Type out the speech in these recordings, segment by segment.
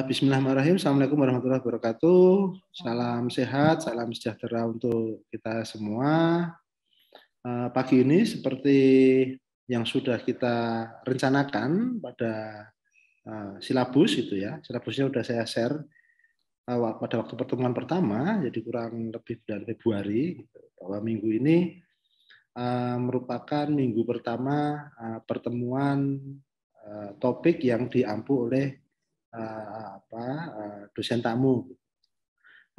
Bismillahirrahmanirrahim. Assalamualaikum warahmatullahi wabarakatuh. Salam sehat, salam sejahtera untuk kita semua. Pagi ini seperti yang sudah kita rencanakan pada silabus itu ya. Silabusnya sudah saya share pada waktu pertemuan pertama, jadi kurang lebih bulan Februari, bahwa minggu ini merupakan minggu pertama pertemuan topik yang diampu oleh dosen tamu.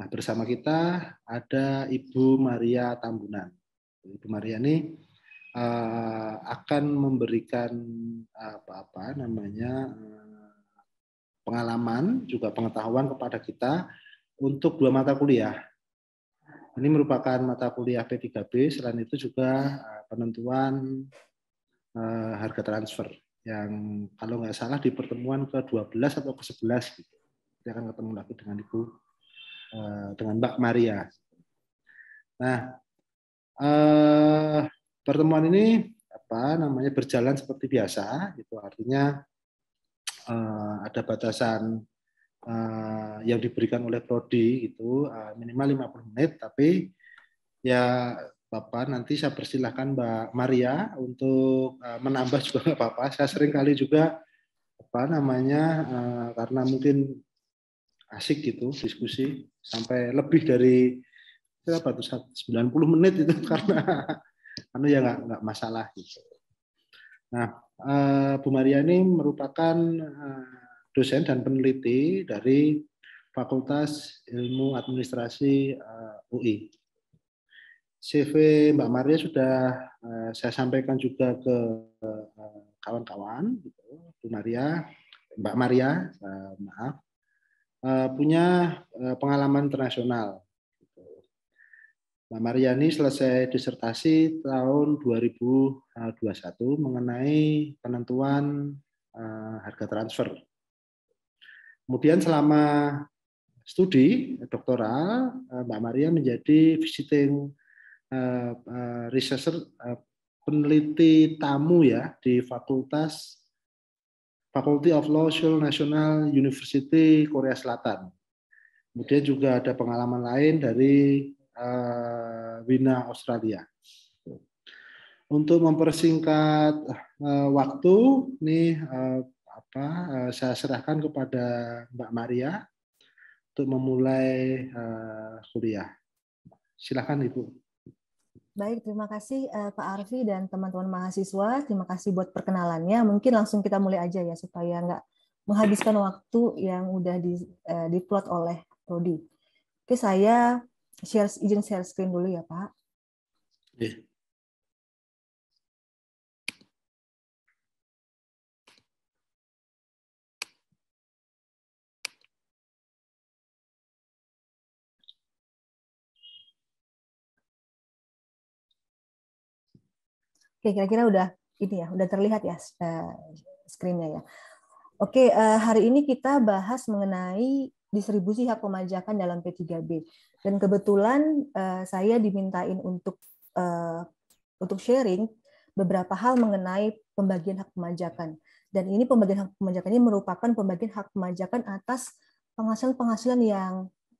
Nah, bersama kita ada Ibu Maria Tambunan. Ibu Maria ini akan memberikan pengalaman juga pengetahuan kepada kita untuk 2 mata kuliah. Ini merupakan mata kuliah P3B. Selain itu juga penentuan harga transfer yang kalau nggak salah di pertemuan ke-12 atau ke-11 gitu. Kita akan ketemu lagi dengan dengan Mbak Maria. Nah, pertemuan ini berjalan seperti biasa, gitu. Artinya ada batasan yang diberikan oleh prodi itu minimal 50 menit, tapi ya Bapak, nanti saya persilahkan Mbak Maria untuk menambah juga nggak apa-apa. Saya sering kali juga karena mungkin asik gitu diskusi sampai lebih dari 90 menit itu karena ya nggak masalah gitu. Nah, Bu Maria ini merupakan dosen dan peneliti dari Fakultas Ilmu Administrasi UI. CV Mbak Maria sudah saya sampaikan juga ke kawan-kawan, gitu. Mbak Maria, punya pengalaman internasional. Gitu. Mbak Maria ini selesai disertasi tahun 2021 mengenai penentuan harga transfer. Kemudian selama studi doktoral, Mbak Maria menjadi visiting researcher, peneliti tamu ya di Faculty of Law Seoul National University Korea Selatan. Kemudian juga ada pengalaman lain dari Wina Australia. Untuk mempersingkat waktu, nih saya serahkan kepada Mbak Maria untuk memulai kuliah. Silakan Ibu. Baik, terima kasih Pak Arfi dan teman-teman mahasiswa. Terima kasih buat perkenalannya. Mungkin langsung kita mulai aja ya, supaya nggak menghabiskan waktu yang udah diplot oleh Prodi. Oke, saya izin share screen dulu ya, Pak. Oke, kira-kira udah terlihat ya screen-nya ya. Oke, hari ini kita bahas mengenai distribusi hak pemajakan dalam P3B. Dan kebetulan saya dimintain untuk sharing beberapa hal mengenai pembagian hak pemajakan. Dan ini pembagian hak pemajakan ini merupakan pembagian hak pemajakan atas penghasilan-penghasilan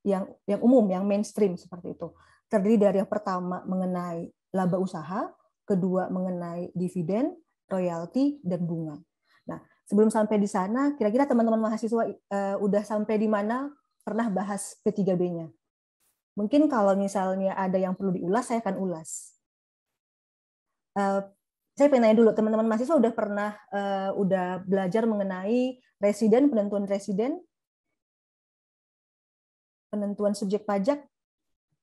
yang umum, yang mainstream seperti itu. Terdiri dari yang pertama mengenai laba usaha, kedua mengenai dividen, royalti, dan bunga. Nah, sebelum sampai di sana, kira-kira teman-teman mahasiswa udah sampai di mana pernah bahas P3B-nya? Mungkin kalau misalnya ada yang perlu diulas, saya akan ulas. Saya pengen nanya dulu, teman-teman mahasiswa udah belajar mengenai penentuan residen, penentuan subjek pajak?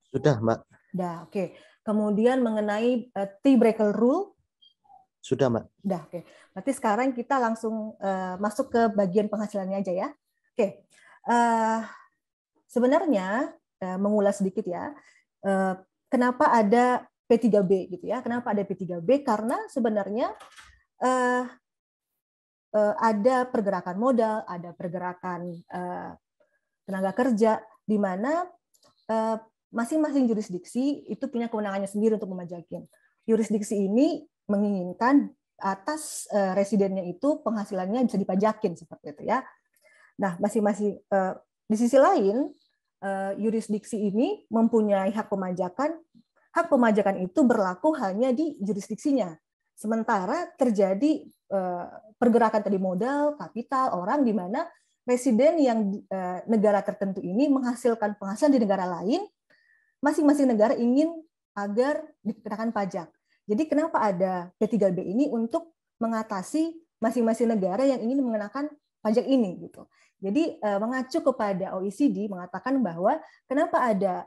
Sudah, Mbak. Sudah, oke. Kemudian mengenai T-breaker rule? Sudah, Mbak. Sudah, oke. Berarti sekarang kita langsung masuk ke bagian penghasilannya aja ya. Oke. Sebenarnya, mengulas sedikit ya, kenapa ada P3B gitu ya? Kenapa ada P3B? Karena sebenarnya ada pergerakan modal, ada pergerakan tenaga kerja, di mana masing-masing jurisdiksi itu punya kewenangannya sendiri untuk memajakin. Jurisdiksi ini menginginkan atas residennya itu penghasilannya bisa dipajakin seperti itu ya. Nah, masing-masing di sisi lain yurisdiksi ini mempunyai hak pemajakan. Hak pemajakan itu berlaku hanya di jurisdiksinya. Sementara terjadi pergerakan tadi modal, kapital, orang di mana residen yang negara tertentu ini menghasilkan penghasilan di negara lain, masing-masing negara ingin agar dikenakan pajak. Jadi kenapa ada P3B ini untuk mengatasi masing-masing negara yang ingin mengenakan pajak ini gitu. Jadi mengacu kepada OECD mengatakan bahwa kenapa ada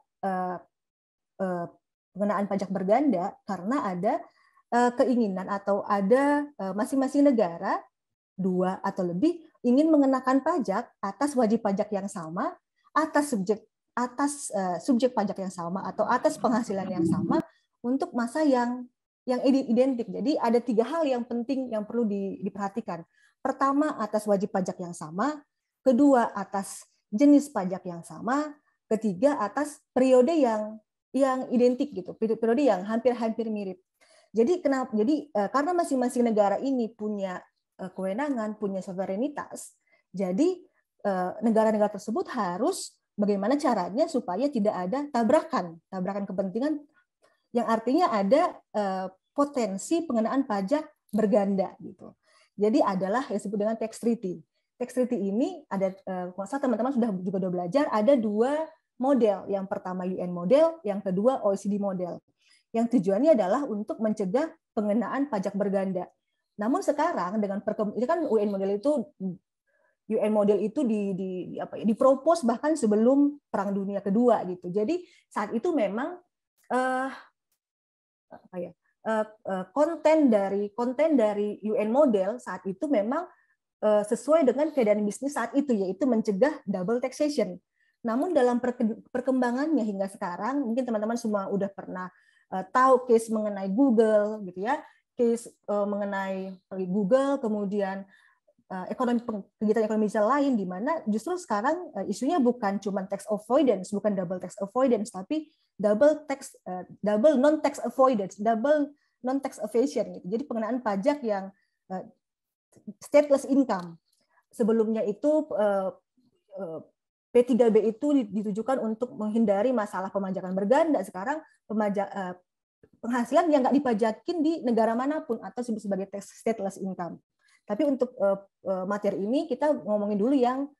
pengenaan pajak berganda, karena ada keinginan atau ada masing-masing negara 2 atau lebih ingin mengenakan pajak atas wajib pajak yang sama, atas subjek pajak yang sama atau atas penghasilan yang sama untuk masa yang identik. Jadi ada 3 hal yang penting yang perlu diperhatikan. Pertama, atas wajib pajak yang sama, kedua atas jenis pajak yang sama, ketiga atas periode yang identik gitu, periode yang hampir mirip. Jadi karena masing-masing negara ini punya kewenangan, punya suverenitas, jadi negara-negara tersebut harus bagaimana caranya supaya tidak ada tabrakan kepentingan yang artinya ada potensi pengenaan pajak berganda gitu. Jadi adalah yang disebut dengan tax treaty. Tax treaty ini ada, kalau teman-teman sudah belajar, ada 2 model. Yang pertama UN model, yang kedua OECD model. Yang tujuannya adalah untuk mencegah pengenaan pajak berganda. Namun sekarang dengan ini kan UN model itu dipropos bahkan sebelum Perang Dunia Kedua gitu. Jadi saat itu memang konten dari UN model saat itu memang sesuai dengan keadaan bisnis saat itu, yaitu mencegah double taxation. Namun dalam perkembangannya hingga sekarang, mungkin teman-teman semua udah pernah tahu case mengenai Google, gitu ya, case mengenai Google, kemudian kegiatan ekonomi digital lain, di mana justru sekarang isunya bukan cuma tax avoidance, bukan double tax avoidance, tapi double non tax avoidance, double non tax evasion. Gitu. Jadi pengenaan pajak yang stateless income. Sebelumnya itu P3B itu ditujukan untuk menghindari masalah pemajakan berganda. Sekarang penghasilan yang nggak dipajakin di negara manapun atau disebut sebagai stateless income. Tapi untuk materi ini kita ngomongin dulu yang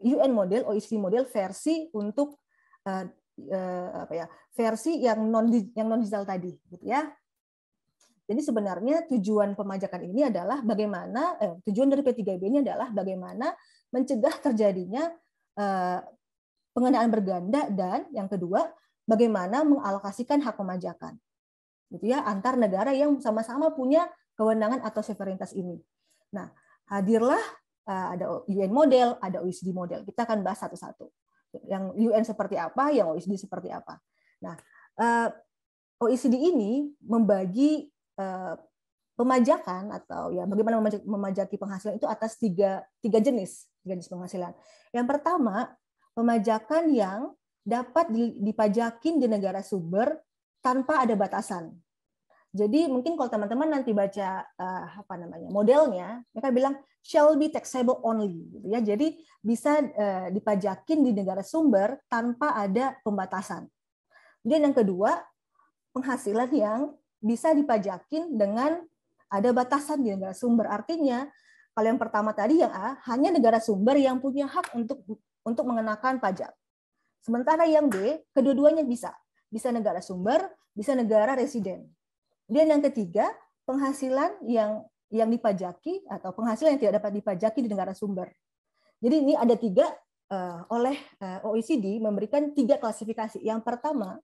UN model, OECD model versi untuk versi yang non digital tadi, gitu ya. Jadi sebenarnya tujuan pemajakan ini adalah bagaimana tujuan dari P3B ini adalah bagaimana mencegah terjadinya pengenaan berganda, dan yang kedua bagaimana mengalokasikan hak pemajakan, gitu ya, antar negara yang sama-sama punya kewenangan atau suverenitas ini. Nah, hadirlah ada UN model, ada OECD model. Kita akan bahas satu-satu. Yang UN seperti apa, yang OECD seperti apa. Nah, OECD ini membagi pemajakan atau ya bagaimana memajaki penghasilan itu atas tiga jenis penghasilan. Yang pertama, pemajakan yang dapat dipajakin di negara sumber tanpa ada batasan. Jadi mungkin kalau teman-teman nanti baca modelnya, mereka bilang shall be taxable only, gitu ya. Jadi bisa dipajakin di negara sumber tanpa ada pembatasan. Kemudian yang kedua, penghasilan yang bisa dipajakin dengan ada batasan di negara sumber. Artinya, kalau yang pertama tadi yang A, hanya negara sumber yang punya hak untuk mengenakan pajak. Sementara yang B, kedua-duanya bisa. Bisa negara sumber, bisa negara residen. Dan yang ketiga, penghasilan yang dipajaki atau penghasilan yang tidak dapat dipajaki di negara sumber. Jadi ini ada 3 oleh OECD memberikan 3 klasifikasi. Yang pertama,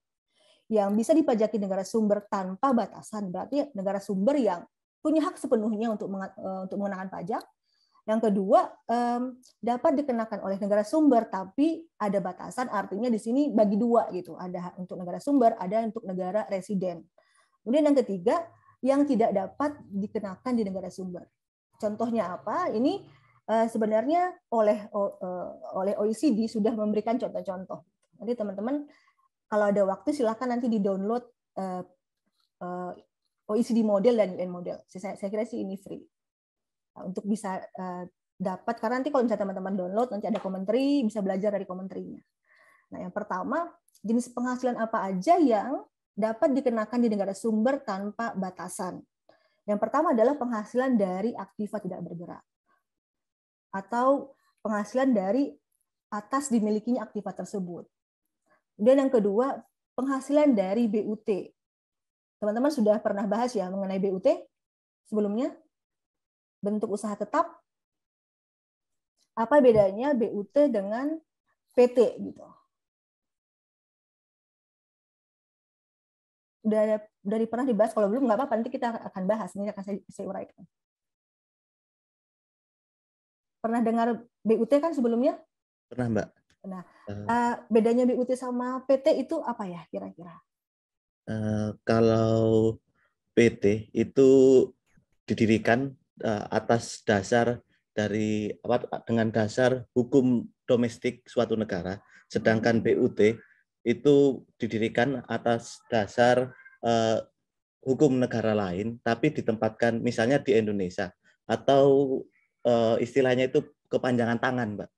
yang bisa dipajaki negara sumber tanpa batasan, berarti negara sumber yang punya hak sepenuhnya untuk mengenakan pajak. Yang kedua, dapat dikenakan oleh negara sumber tapi ada batasan, artinya di sini bagi 2 gitu, ada untuk negara sumber, ada untuk negara residen. Kemudian yang ketiga, yang tidak dapat dikenakan di negara sumber. Contohnya apa? Ini sebenarnya oleh OECD sudah memberikan contoh-contoh. Nanti teman-teman kalau ada waktu silakan nanti di-download OECD model dan UN model. Saya kira sih ini free. Untuk bisa dapat, karena nanti kalau misalnya teman-teman download, nanti ada commentary, bisa belajar dari commentarynya. Nah, yang pertama, jenis penghasilan apa aja yang dapat dikenakan di negara sumber tanpa batasan. Yang pertama adalah penghasilan dari aktiva tidak bergerak, atau penghasilan dari atas dimilikinya aktiva tersebut. Dan yang kedua, penghasilan dari BUT. Teman-teman sudah pernah bahas ya mengenai BUT sebelumnya? Bentuk usaha tetap. Apa bedanya BUT dengan PT gitu? Udah pernah dibahas, kalau belum nggak apa-apa, nanti kita akan bahas, ini akan saya uraikan. Pernah dengar BUT kan sebelumnya? Pernah, Mbak. Nah, bedanya BUT sama PT itu apa ya kira-kira? Kalau PT itu didirikan atas dasar dengan dasar hukum domestik suatu negara, sedangkan BUT itu didirikan atas dasar hukum negara lain, tapi ditempatkan misalnya di Indonesia, atau istilahnya itu kepanjangan tangan, Mbak.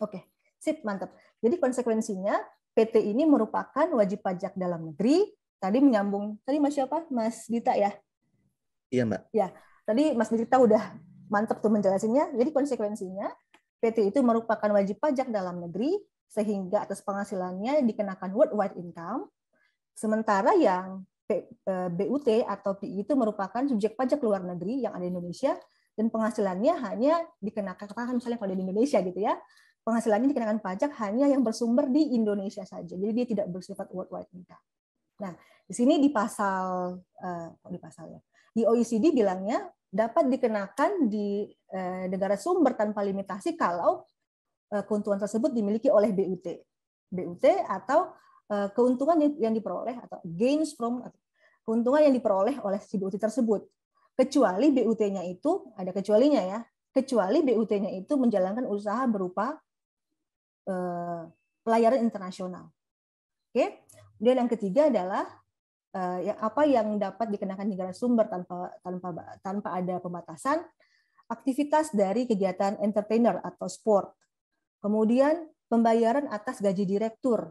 Oke, sip, mantap. Jadi konsekuensinya PT ini merupakan wajib pajak dalam negeri. Tadi menyambung, tadi Mas siapa? Mas Dita ya? Iya, Mbak. Ya, tadi Mas Dita udah mantap tuh menjelasinnya. Jadi konsekuensinya PT itu merupakan wajib pajak dalam negeri sehingga atas penghasilannya dikenakan worldwide income. Sementara yang BUT atau PI itu merupakan subjek pajak luar negeri yang ada di Indonesia dan penghasilannya hanya dikenakan, misalnya kalau di Indonesia gitu ya, penghasilannya dikenakan pajak hanya yang bersumber di Indonesia saja. Jadi dia tidak bersifat worldwide income. Nah, di sini di pasal di OECD bilangnya dapat dikenakan di negara sumber tanpa limitasi kalau keuntungan tersebut dimiliki oleh BUT atau keuntungan yang diperoleh atau gains from keuntungan yang diperoleh oleh si BUT tersebut. Kecuali BUT-nya itu ada kecualinya ya. Kecuali BUT-nya itu menjalankan usaha berupa pelayaran internasional. Oke. Dan yang ketiga adalah apa yang dapat dikenakan negara sumber tanpa ada pembatasan, aktivitas dari kegiatan entertainer atau sport. Kemudian pembayaran atas gaji direktur.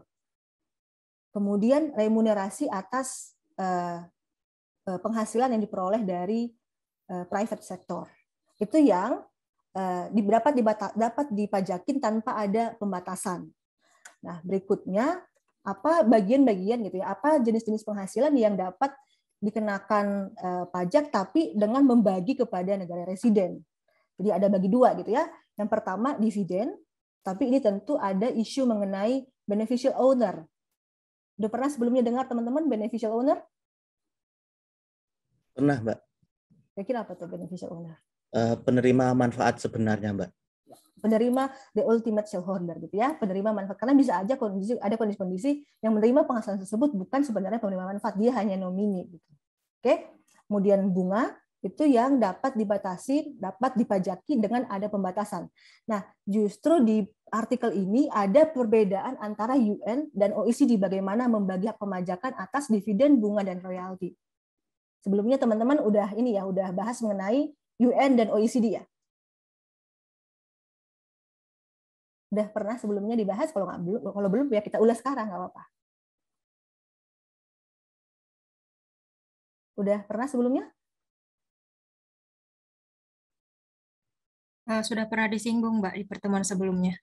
Kemudian remunerasi atas penghasilan yang diperoleh dari private sector. Itu yang dapat dipajakin tanpa ada pembatasan. Nah, berikutnya apa bagian-bagian gitu ya, apa jenis-jenis penghasilan yang dapat dikenakan pajak tapi dengan membagi kepada negara residen. Jadi ada bagi dua gitu ya. Yang pertama dividen, tapi ini tentu ada isu mengenai beneficial owner. Udah pernah sebelumnya dengar teman-teman beneficial owner? Pernah, Mbak. Kira-kira apa tuh beneficial owner? Penerima manfaat sebenarnya, Mbak. Penerima the ultimate shareholder gitu ya, penerima manfaat, karena bisa aja ada kondisi-kondisi yang menerima penghasilan tersebut bukan sebenarnya penerima manfaat, dia hanya nomini gitu. Oke. Kemudian bunga itu yang dapat dibatasi, dapat dipajaki dengan ada pembatasan. Nah, justru di artikel ini ada perbedaan antara UN dan OECD bagaimana membagi hak pemajakan atas dividen, bunga dan royalti. Sebelumnya teman-teman udah bahas mengenai UN dan OECD ya. Udah pernah sebelumnya dibahas, kalau belum ya kita ulas sekarang, nggak apa-apa. Udah pernah sebelumnya? Sudah pernah disinggung, Mbak, di pertemuan sebelumnya.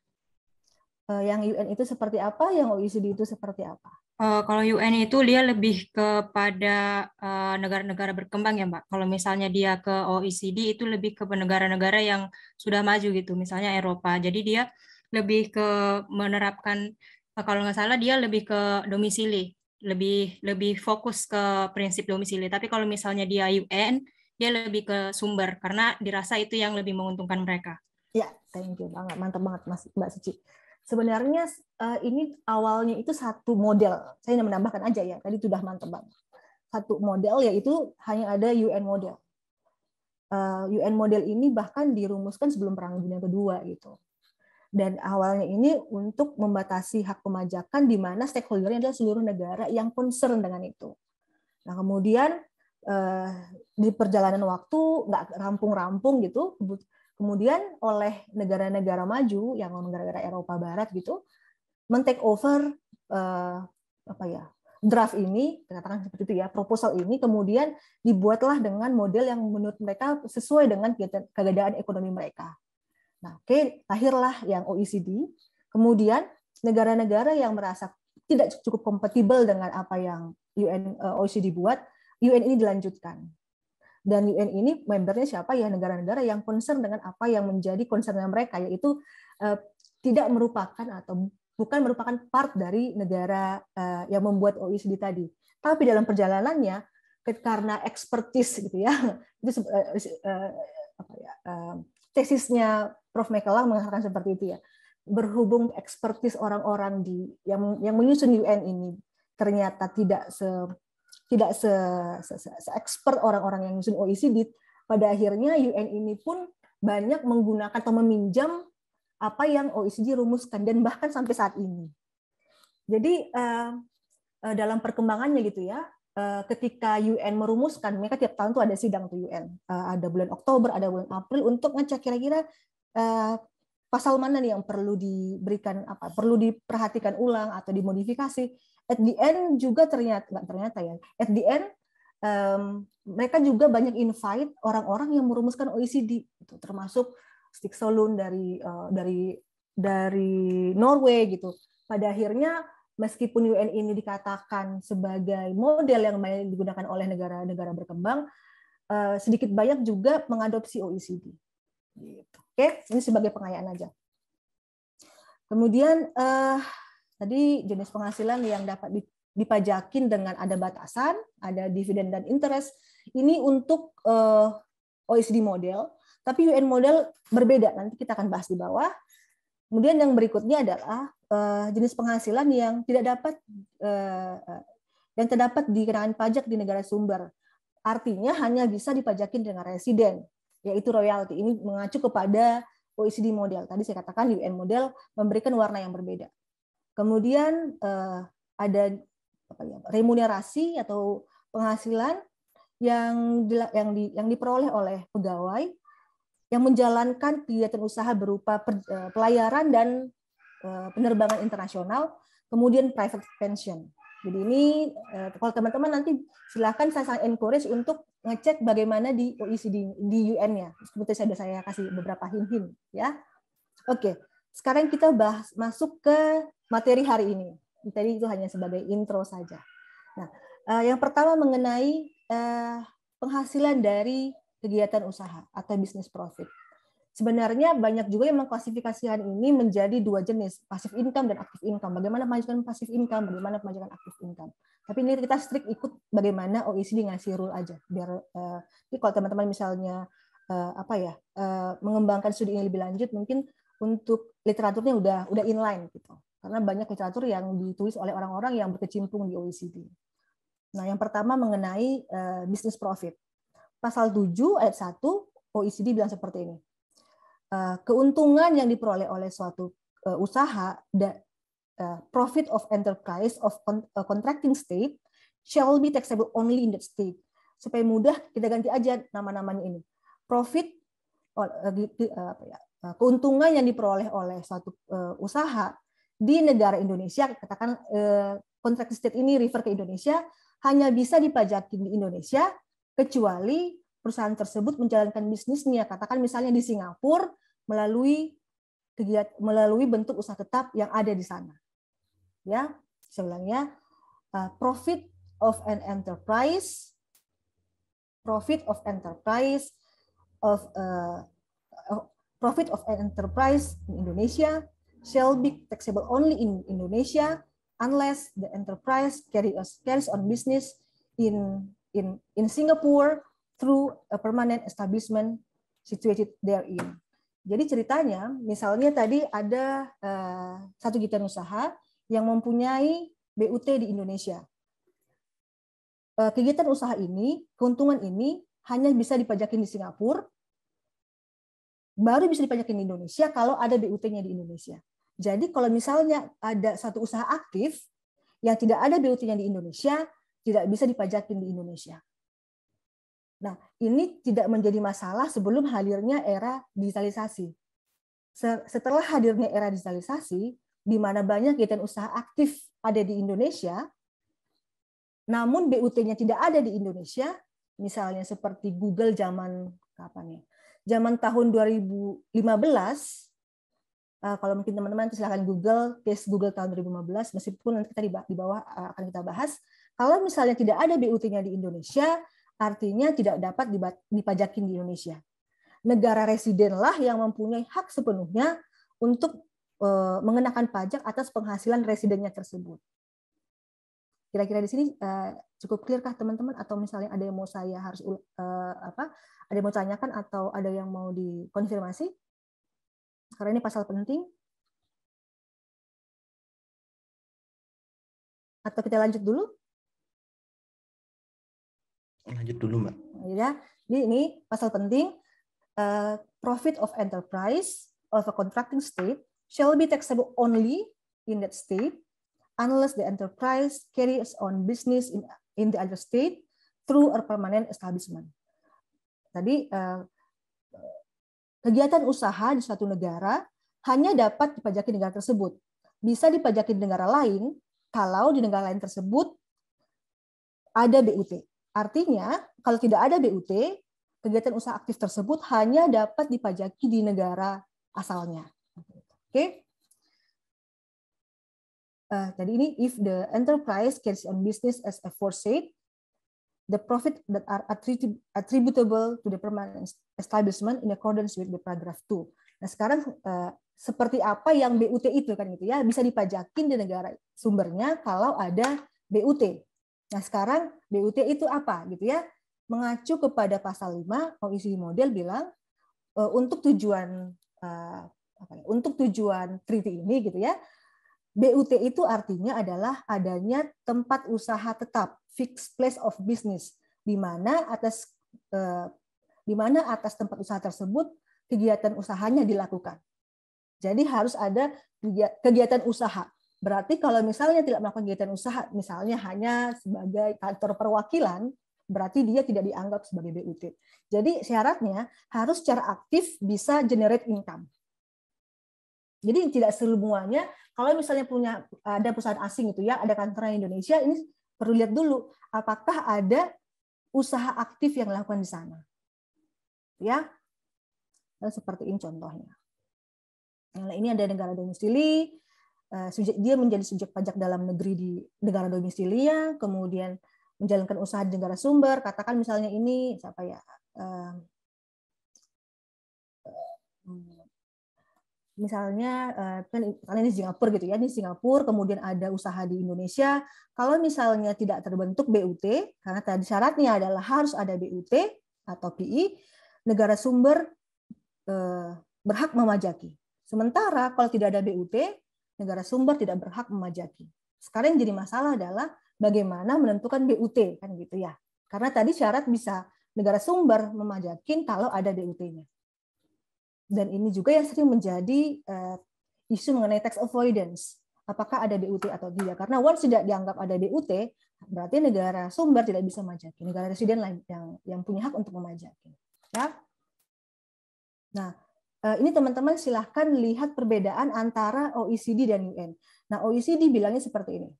Yang UN itu seperti apa, yang OECD itu seperti apa? Kalau UN itu dia lebih kepada negara-negara berkembang ya, Mbak. Kalau misalnya dia ke OECD itu lebih ke negara-negara yang sudah maju gitu, misalnya Eropa. Jadi dia lebih ke menerapkan, kalau nggak salah dia lebih ke domisili, lebih fokus ke prinsip domisili. Tapi kalau misalnya dia UN, dia lebih ke sumber karena dirasa itu yang lebih menguntungkan mereka. Ya, thank you banget, mantap banget Mbak Suci. Sebenarnya ini awalnya itu satu model. Saya ingin menambahkan aja ya, tadi sudah mantap banget. Satu model yaitu hanya ada UN model. UN model ini bahkan dirumuskan sebelum Perang Dunia Kedua gitu. Dan awalnya ini untuk membatasi hak pemajakan di mana stakeholder-nya adalah seluruh negara yang concern dengan itu. Nah, kemudian di perjalanan waktu nggak rampung-rampung gitu, kemudian oleh negara-negara maju yang negara-negara Eropa Barat gitu men-take over draft ini, katakan seperti itu ya, proposal ini, kemudian dibuatlah dengan model yang menurut mereka sesuai dengan keadaan ekonomi mereka. Nah, lahirlah yang OECD. Kemudian negara-negara yang merasa tidak cukup kompatibel dengan apa yang OECD buat, UN ini dilanjutkan. Dan UN ini membernya siapa ya? Negara-negara yang concern dengan apa yang menjadi concernnya mereka, yaitu tidak merupakan atau bukan merupakan part dari negara yang membuat OECD tadi. Tapi dalam perjalanannya, karena expertise gitu ya, itu tesisnya Prof. Mekelang mengatakan seperti itu ya. Berhubung expertise orang-orang yang menyusun UN ini ternyata tidak se-expert orang-orang yang menyusun OECD, pada akhirnya UN ini pun banyak menggunakan atau meminjam apa yang OECD rumuskan, dan bahkan sampai saat ini. Jadi dalam perkembangannya gitu ya, ketika UN merumuskan, mereka tiap tahun tuh ada sidang tuh UN, ada bulan Oktober, ada bulan April untuk ngecek kira-kira pasal mana nih yang perlu diberikan perlu diperhatikan ulang atau dimodifikasi. At the end juga ternyata ya, at the end mereka juga banyak invite orang-orang yang merumuskan OECD, gitu, termasuk Stig Solund dari Norway gitu. Pada akhirnya meskipun UN ini dikatakan sebagai model yang banyak digunakan oleh negara-negara berkembang, sedikit banyak juga mengadopsi OECD. Gitu. Oke, ini sebagai pengayaan aja. Kemudian tadi jenis penghasilan yang dapat dipajakin dengan ada batasan, ada dividen dan interest. Ini untuk OECD model. Tapi UN model berbeda, nanti kita akan bahas di bawah. Kemudian yang berikutnya adalah jenis penghasilan yang terdapat dikenakan pajak di negara sumber. Artinya hanya bisa dipajakin dengan residen, yaitu royalti. Ini mengacu kepada OECD model. Tadi saya katakan UN model memberikan warna yang berbeda. Kemudian ada remunerasi atau penghasilan yang diperoleh oleh pegawai yang menjalankan kegiatan usaha berupa pelayaran dan penerbangan internasional, kemudian private pension. Jadi ini kalau teman-teman nanti silakan saya sangat encourage untuk ngecek bagaimana di OECD, di UN-nya. Seperti saya kasih beberapa hint-hint ya. Oke, sekarang kita masuk ke materi hari ini. Tadi itu hanya sebagai intro saja. Nah, yang pertama mengenai penghasilan dari kegiatan usaha atau business profit. Sebenarnya banyak juga yang mengklasifikasikan ini menjadi dua jenis, passive income dan active income. Bagaimana memajukan passive income, bagaimana memajukan active income. Tapi ini kita strict ikut bagaimana OECD ngasih rule aja. Biar kalau teman-teman misalnya mengembangkan studi ini lebih lanjut, mungkin untuk literaturnya udah inline gitu. Karena banyak literatur yang ditulis oleh orang-orang yang berkecimpung di OECD. Nah, yang pertama mengenai business profit. Pasal 7 ayat 1 OECD bilang seperti ini. Keuntungan yang diperoleh oleh suatu usaha, profit of enterprise of contracting state shall be taxable only in that state. Supaya mudah kita ganti aja nama-namanya ini. Profit keuntungan yang diperoleh oleh suatu usaha di negara Indonesia, katakan contracting state ini refer ke Indonesia, hanya bisa dipajaki di Indonesia kecuali perusahaan tersebut menjalankan bisnisnya, katakan misalnya di Singapura melalui bentuk usaha tetap yang ada di sana. Ya, sebelumnya profit of an enterprise in Indonesia shall be taxable only in Indonesia unless the enterprise carries on business in Singapore through a permanent establishment situated therein. Jadi ceritanya, misalnya tadi ada satu kegiatan usaha yang mempunyai BUT di Indonesia. Kegiatan usaha ini, keuntungan ini hanya bisa dipajakin di Singapura, baru bisa dipajakin di Indonesia kalau ada BUT-nya di Indonesia. Jadi kalau misalnya ada satu usaha aktif yang tidak ada BUT-nya di Indonesia, tidak bisa dipajakin di Indonesia. Nah, ini tidak menjadi masalah sebelum hadirnya era digitalisasi. Setelah hadirnya era digitalisasi, di mana banyak kegiatan usaha aktif ada di Indonesia, namun BUT-nya tidak ada di Indonesia, misalnya seperti Google zaman kapan ya? Zaman tahun 2015, kalau mungkin teman-teman silakan Google case Google tahun 2015, meskipun nanti kita di bawah akan kita bahas. Kalau misalnya tidak ada BUT-nya di Indonesia, artinya tidak dapat dipajakin di Indonesia. Negara residenlah yang mempunyai hak sepenuhnya untuk mengenakan pajak atas penghasilan residennya tersebut. Kira-kira di sini cukup clear kah teman-teman? Atau misalnya ada yang mau saya harus ada yang mau tanyakan atau ada yang mau dikonfirmasi? Karena ini pasal penting. Atau kita lanjut dulu? Lanjut dulu, Mbak. Ya, jadi ini pasal penting. Profit of enterprise of a contracting state shall be taxable only in that state unless the enterprise carries on business in the other state through a permanent establishment. Tadi kegiatan usaha di suatu negara hanya dapat dipajaki di negara tersebut. Bisa dipajaki di negara lain kalau di negara lain tersebut ada BUT. Artinya, kalau tidak ada BUT, kegiatan usaha aktif tersebut hanya dapat dipajaki di negara asalnya. Oke. Jadi ini if the enterprise carries on business as aforesaid, the profit that are attributable to the permanent establishment in accordance with the paragraph 2. Nah, sekarang seperti apa yang BUT itu kan gitu ya, bisa dipajakin di negara sumbernya kalau ada BUT. Nah, sekarang BUT itu apa gitu ya? Mengacu kepada pasal 5 OECD model bilang untuk tujuan treaty ini gitu ya. BUT itu artinya adalah adanya tempat usaha tetap, fixed place of business, di mana atas tempat usaha tersebut kegiatan usahanya dilakukan. Jadi harus ada kegiatan usaha. Berarti kalau misalnya tidak melakukan kegiatan usaha, misalnya hanya sebagai kantor perwakilan, berarti dia tidak dianggap sebagai BUT. Jadi syaratnya harus secara aktif bisa generate income. Jadi tidak semuanya, kalau misalnya ada perusahaan asing itu ya, ada kantornya Indonesia, ini perlu lihat dulu apakah ada usaha aktif yang dilakukan di sana. Ya. Dan seperti ini contohnya. Nah, ini ada negara domisili, dia menjadi subjek pajak dalam negeri di negara domisilinya, kemudian menjalankan usaha di negara sumber, katakan misalnya ini siapa ya? Misalnya kan ini Singapura gitu ya, ini Singapura, kemudian ada usaha di Indonesia. Kalau misalnya tidak terbentuk BUT, karena tadi syaratnya adalah harus ada BUT atau PI, negara sumber berhak memajaki. Sementara kalau tidak ada BUT, negara sumber tidak berhak memajaki. Sekarang yang jadi masalah adalah bagaimana menentukan BUT kan gitu ya. Karena tadi syarat bisa negara sumber memajakin kalau ada BUT-nya. Dan ini juga yang sering menjadi isu mengenai tax avoidance. Apakah ada BUT atau tidak? Karena once tidak dianggap ada BUT, berarti negara sumber tidak bisa memajaki. Negara residen lain yang punya hak untuk memajaki. Ya. Nah, ini teman-teman silahkan lihat perbedaan antara OECD dan UN. Nah, OECD bilangnya seperti ini.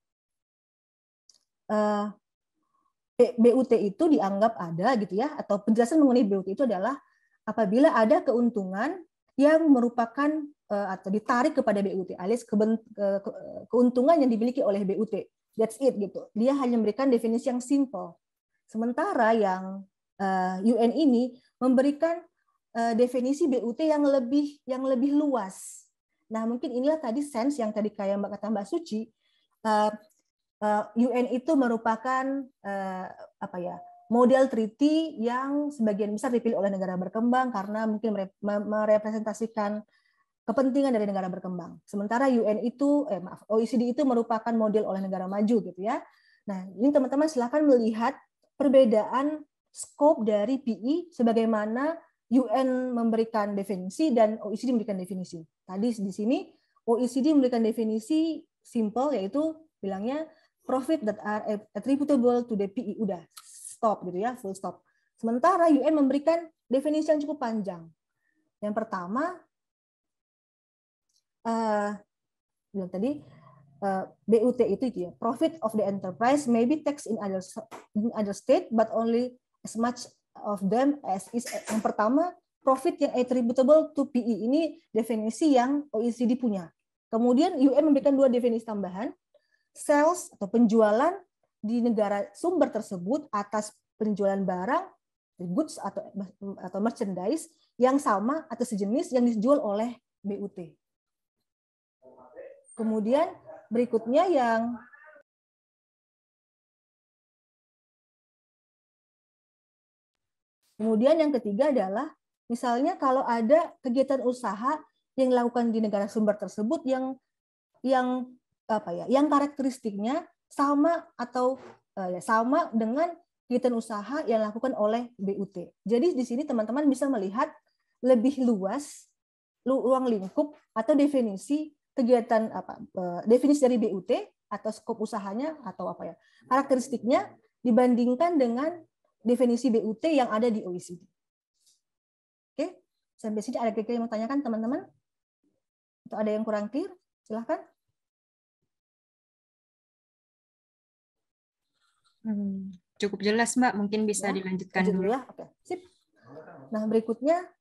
BUT itu dianggap ada gitu ya, atau penjelasan mengenai BUT itu adalah apabila ada keuntungan yang merupakan atau ditarik kepada BUT, alias keuntungan yang dimiliki oleh BUT. That's it gitu. Dia hanya memberikan definisi yang simple. Sementara yang UN ini memberikan definisi BUT yang lebih luas. Nah, mungkin inilah tadi sense yang tadi kayak kata Mbak Suci, UN itu merupakan model treaty yang sebagian besar dipilih oleh negara berkembang karena mungkin merepresentasikan kepentingan dari negara berkembang. Sementara OECD itu merupakan model oleh negara maju gitu ya. Nah, ini teman-teman silakan melihat perbedaan skop dari PI sebagaimana UN memberikan definisi dan OECD memberikan definisi. Tadi di sini OECD memberikan definisi simple yaitu bilangnya profit that are attributable to the PI, udah stop gitu ya, full stop. Sementara UN memberikan definisi yang cukup panjang. Yang pertama, bilang tadi, BUT itu ya, profit of the enterprise may be taxed in other state, but only as much of them as is. Yang pertama, profit yang attributable to PE, ini definisi yang OECD punya. Kemudian UN memberikan 2 definisi tambahan, sales atau penjualan di negara sumber tersebut atas penjualan barang, goods atau merchandise yang sama atau sejenis yang dijual oleh BUT. Kemudian berikutnya yang ketiga adalah misalnya kalau ada kegiatan usaha yang dilakukan di negara sumber tersebut yang karakteristiknya sama atau sama dengan kegiatan usaha yang dilakukan oleh BUT. Jadi di sini teman-teman bisa melihat lebih luas ruang lingkup atau definisi kegiatan definisi dari BUT atau skop usahanya atau karakteristiknya dibandingkan dengan definisi BUT yang ada di OECD. Oke, sampai sini ada kira-kira yang mau tanyakan teman-teman? Atau ada yang kurang clear? Silahkan. Cukup jelas, Mbak. Mungkin bisa Ya, dilanjutkan dulu. Ya. Oke, sip. Nah, berikutnya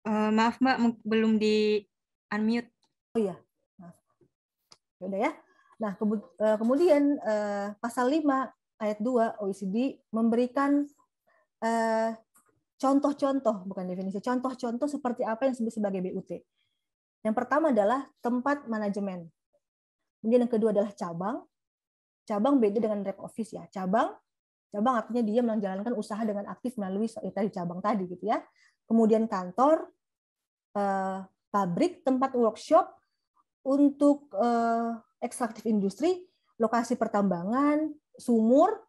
Maaf, Mbak, belum di unmute. Oh iya, maaf. Udah ya. Nah, kemudian pasal 5 ayat 2 OECD memberikan contoh-contoh, bukan definisi, contoh-contoh seperti apa yang disebut sebagai BUT. Yang pertama adalah tempat manajemen. Kemudian yang kedua adalah cabang. Cabang beda dengan rep office ya. Cabang artinya dia menjalankan usaha dengan aktif melalui tadi cabang tadi gitu ya. Kemudian kantor, pabrik, tempat workshop untuk ekstraktif industri, lokasi pertambangan, sumur,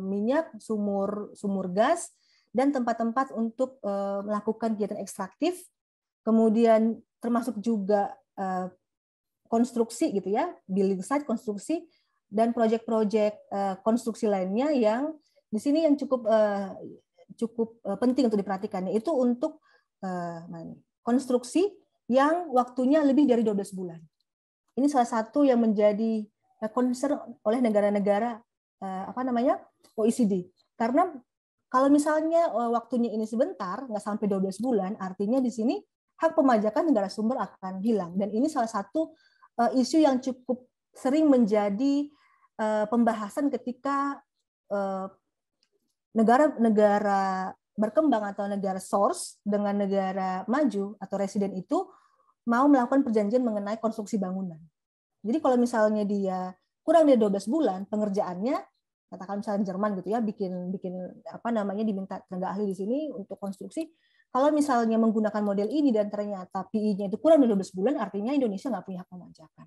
minyak, sumur gas, dan tempat-tempat untuk melakukan kegiatan ekstraktif. Kemudian termasuk juga konstruksi gitu ya, building site, konstruksi, dan proyek-proyek konstruksi lainnya yang di sini yang cukup penting untuk diperhatikan, yaitu untuk konstruksi yang waktunya lebih dari 12 bulan. Ini salah satu yang menjadi concern oleh negara-negara OECD. Karena kalau misalnya waktunya ini sebentar, nggak sampai 12 bulan, artinya di sini hak pemajakan negara sumber akan hilang. Dan ini salah satu isu yang cukup sering menjadi pembahasan ketika negara-negara berkembang atau negara source dengan negara maju atau residen itu mau melakukan perjanjian mengenai konstruksi bangunan. Jadi kalau misalnya dia kurang dari 12 bulan pengerjaannya, katakan misalnya Jerman gitu ya, bikin diminta tenaga ahli di sini untuk konstruksi. Kalau misalnya menggunakan model ini dan ternyata PI-nya itu kurang dari 12 bulan, artinya Indonesia nggak punya hak pemajakan.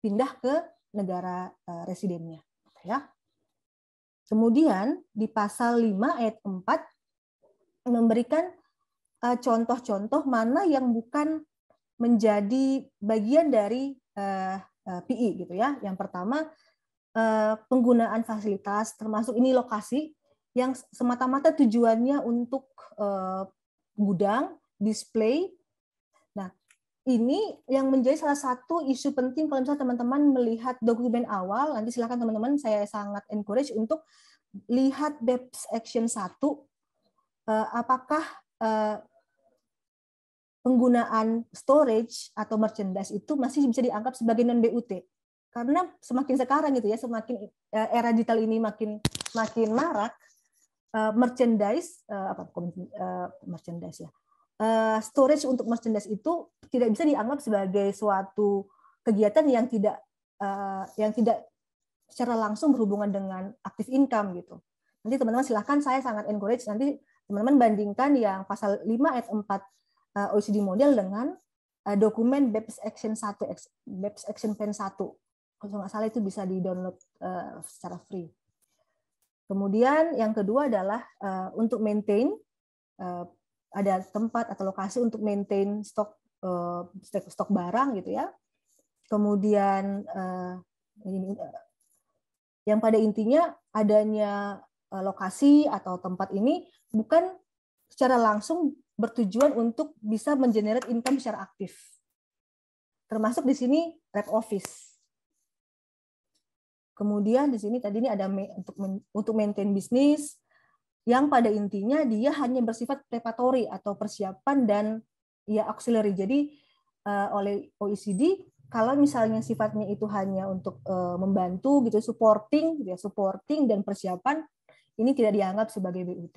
Pindah ke negara residennya. Ya. Kemudian di pasal 5 ayat 4 memberikan contoh-contoh mana yang bukan menjadi bagian dari PI gitu ya. Yang pertama penggunaan fasilitas, termasuk ini lokasi yang semata-mata tujuannya untuk gudang, display. Nah, ini yang menjadi salah satu isu penting kalau misalnya teman-teman melihat dokumen awal, nanti silakan teman-teman, saya sangat encourage untuk lihat BEPS Action 1, apakah penggunaan storage atau merchandise itu masih bisa dianggap sebagai non-BUT. Karena semakin sekarang gitu ya, semakin era digital ini makin marak, merchandise ya. Storage untuk merchandise itu tidak bisa dianggap sebagai suatu kegiatan yang tidak secara langsung berhubungan dengan active income gitu. Nanti teman-teman silakan, saya sangat encourage nanti teman-teman bandingkan yang pasal 5 ayat 4 OECD model dengan dokumen BEPS Action 1, BEPS Action Plan 1. kalau nggak salah itu bisa di-download secara free. Kemudian yang kedua adalah untuk maintain, ada tempat atau lokasi untuk maintain stok barang gitu ya. Kemudian yang pada intinya adanya lokasi atau tempat ini bukan secara langsung bertujuan untuk bisa mengenerate income secara aktif. Termasuk di sini rep office. Kemudian di sini tadi ini ada untuk maintain bisnis yang pada intinya dia hanya bersifat preparatory atau persiapan dan ya auxiliary. Jadi oleh OECD kalau misalnya sifatnya itu hanya untuk membantu gitu, supporting dan persiapan, ini tidak dianggap sebagai BUT.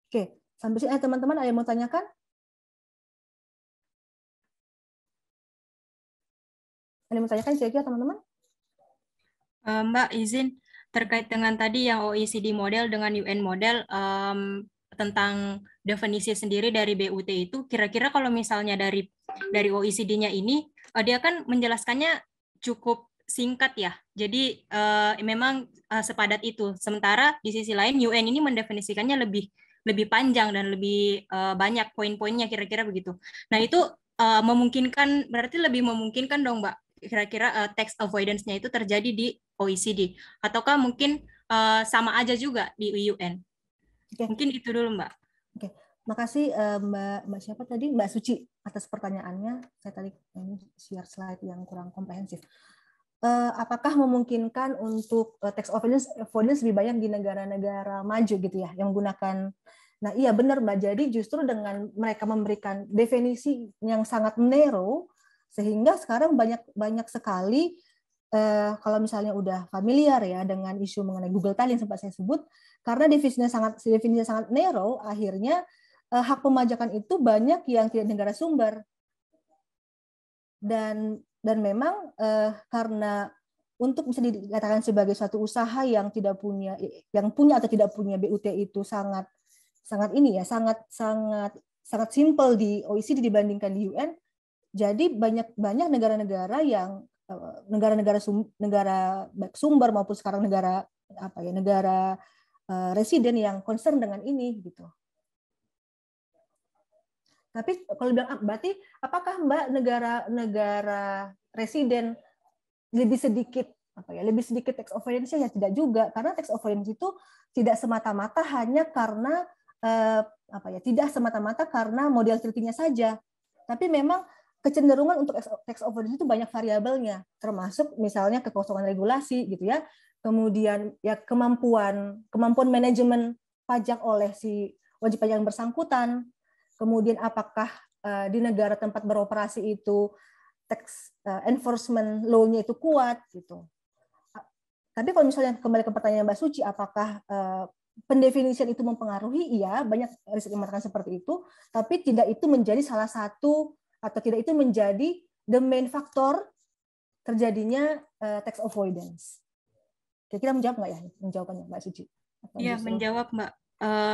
Oke, sampai sini teman-teman ada yang mau tanyakan? Ada yang mau tanyakan kira-kira teman-teman? Mbak, izin terkait dengan tadi yang OECD model dengan UN model, tentang definisi sendiri dari BUT itu, kira-kira kalau misalnya dari OECD-nya ini, dia kan menjelaskannya cukup singkat ya, jadi memang sepadat itu. Sementara di sisi lain UN ini mendefinisikannya lebih panjang dan lebih banyak poin-poinnya, kira-kira begitu. Nah itu memungkinkan, berarti lebih memungkinkan dong Mbak, kira-kira tax avoidance-nya itu terjadi di OECD, ataukah mungkin sama aja juga di UN? Oke. Mungkin itu dulu Mbak. Oke, makasih Mbak siapa tadi, Mbak Suci atas pertanyaannya. Saya tadi share slide yang kurang komprehensif. Apakah memungkinkan untuk tax avoidance lebih banyak di negara-negara maju gitu ya, yang menggunakan? Nah iya benar Mbak. Jadi justru dengan mereka memberikan definisi yang sangat narrow, sehingga sekarang banyak sekali kalau misalnya udah familiar ya dengan isu mengenai Google tadi yang sempat saya sebut, karena definisinya sangat narrow, akhirnya hak pemajakan itu banyak yang tidak negara sumber. Dan memang karena untuk bisa dikatakan sebagai suatu usaha yang punya atau tidak punya BUT itu sangat simple di OECD dibandingkan di UN. Jadi banyak negara-negara yang negara sumber maupun sekarang negara residen yang concern dengan ini gitu. Tapi kalau bilang berarti apakah Mbak negara residen lebih sedikit tax avoidance-nya? Ya tidak juga, karena tax avoidance itu tidak semata-mata hanya karena tidak semata-mata karena model treaty-nya saja. Tapi memang kecenderungan untuk tax avoidance itu banyak variabelnya, termasuk misalnya kekosongan regulasi gitu ya. Kemudian ya kemampuan manajemen pajak oleh si wajib pajak yang bersangkutan. Kemudian apakah di negara tempat beroperasi itu tax enforcement law-nya itu kuat gitu. Tapi kalau misalnya kembali ke pertanyaan Mbak Suci, apakah pendefinisian itu mempengaruhi? Iya, banyak riset yang mengatakan seperti itu, tapi tidak itu menjadi salah satu atau tidak itu menjadi the main faktor terjadinya tax avoidance. Kira-kira menjawab nggak ya? Menjawabnya Mbak Suci? Iya, menjawab Mbak.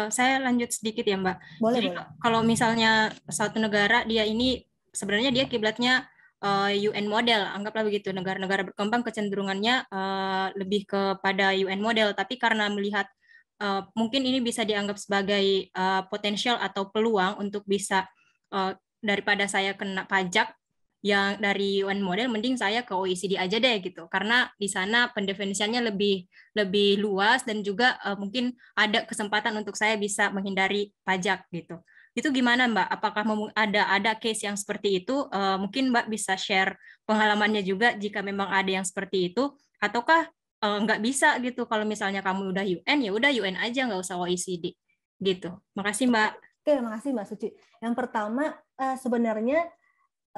Saya lanjut sedikit ya Mbak. Boleh, Jadi boleh. kalau misalnya satu negara dia ini sebenarnya dia kiblatnya UN model, anggaplah begitu. Negara-negara berkembang kecenderungannya lebih kepada UN model, tapi karena melihat mungkin ini bisa dianggap sebagai potensial atau peluang untuk bisa daripada saya kena pajak yang dari UN model, mending saya ke OECD aja deh gitu, karena di sana pendefinisiannya lebih luas dan juga mungkin ada kesempatan untuk saya bisa menghindari pajak gitu. Itu gimana Mbak? Apakah ada case yang seperti itu? Mungkin Mbak bisa share pengalamannya juga jika memang ada yang seperti itu, ataukah nggak bisa gitu kalau misalnya kamu udah UN ya udah UN aja, nggak usah OECD gitu. Makasih Mbak. Oke, makasih Mbak Suci. Yang pertama sebenarnya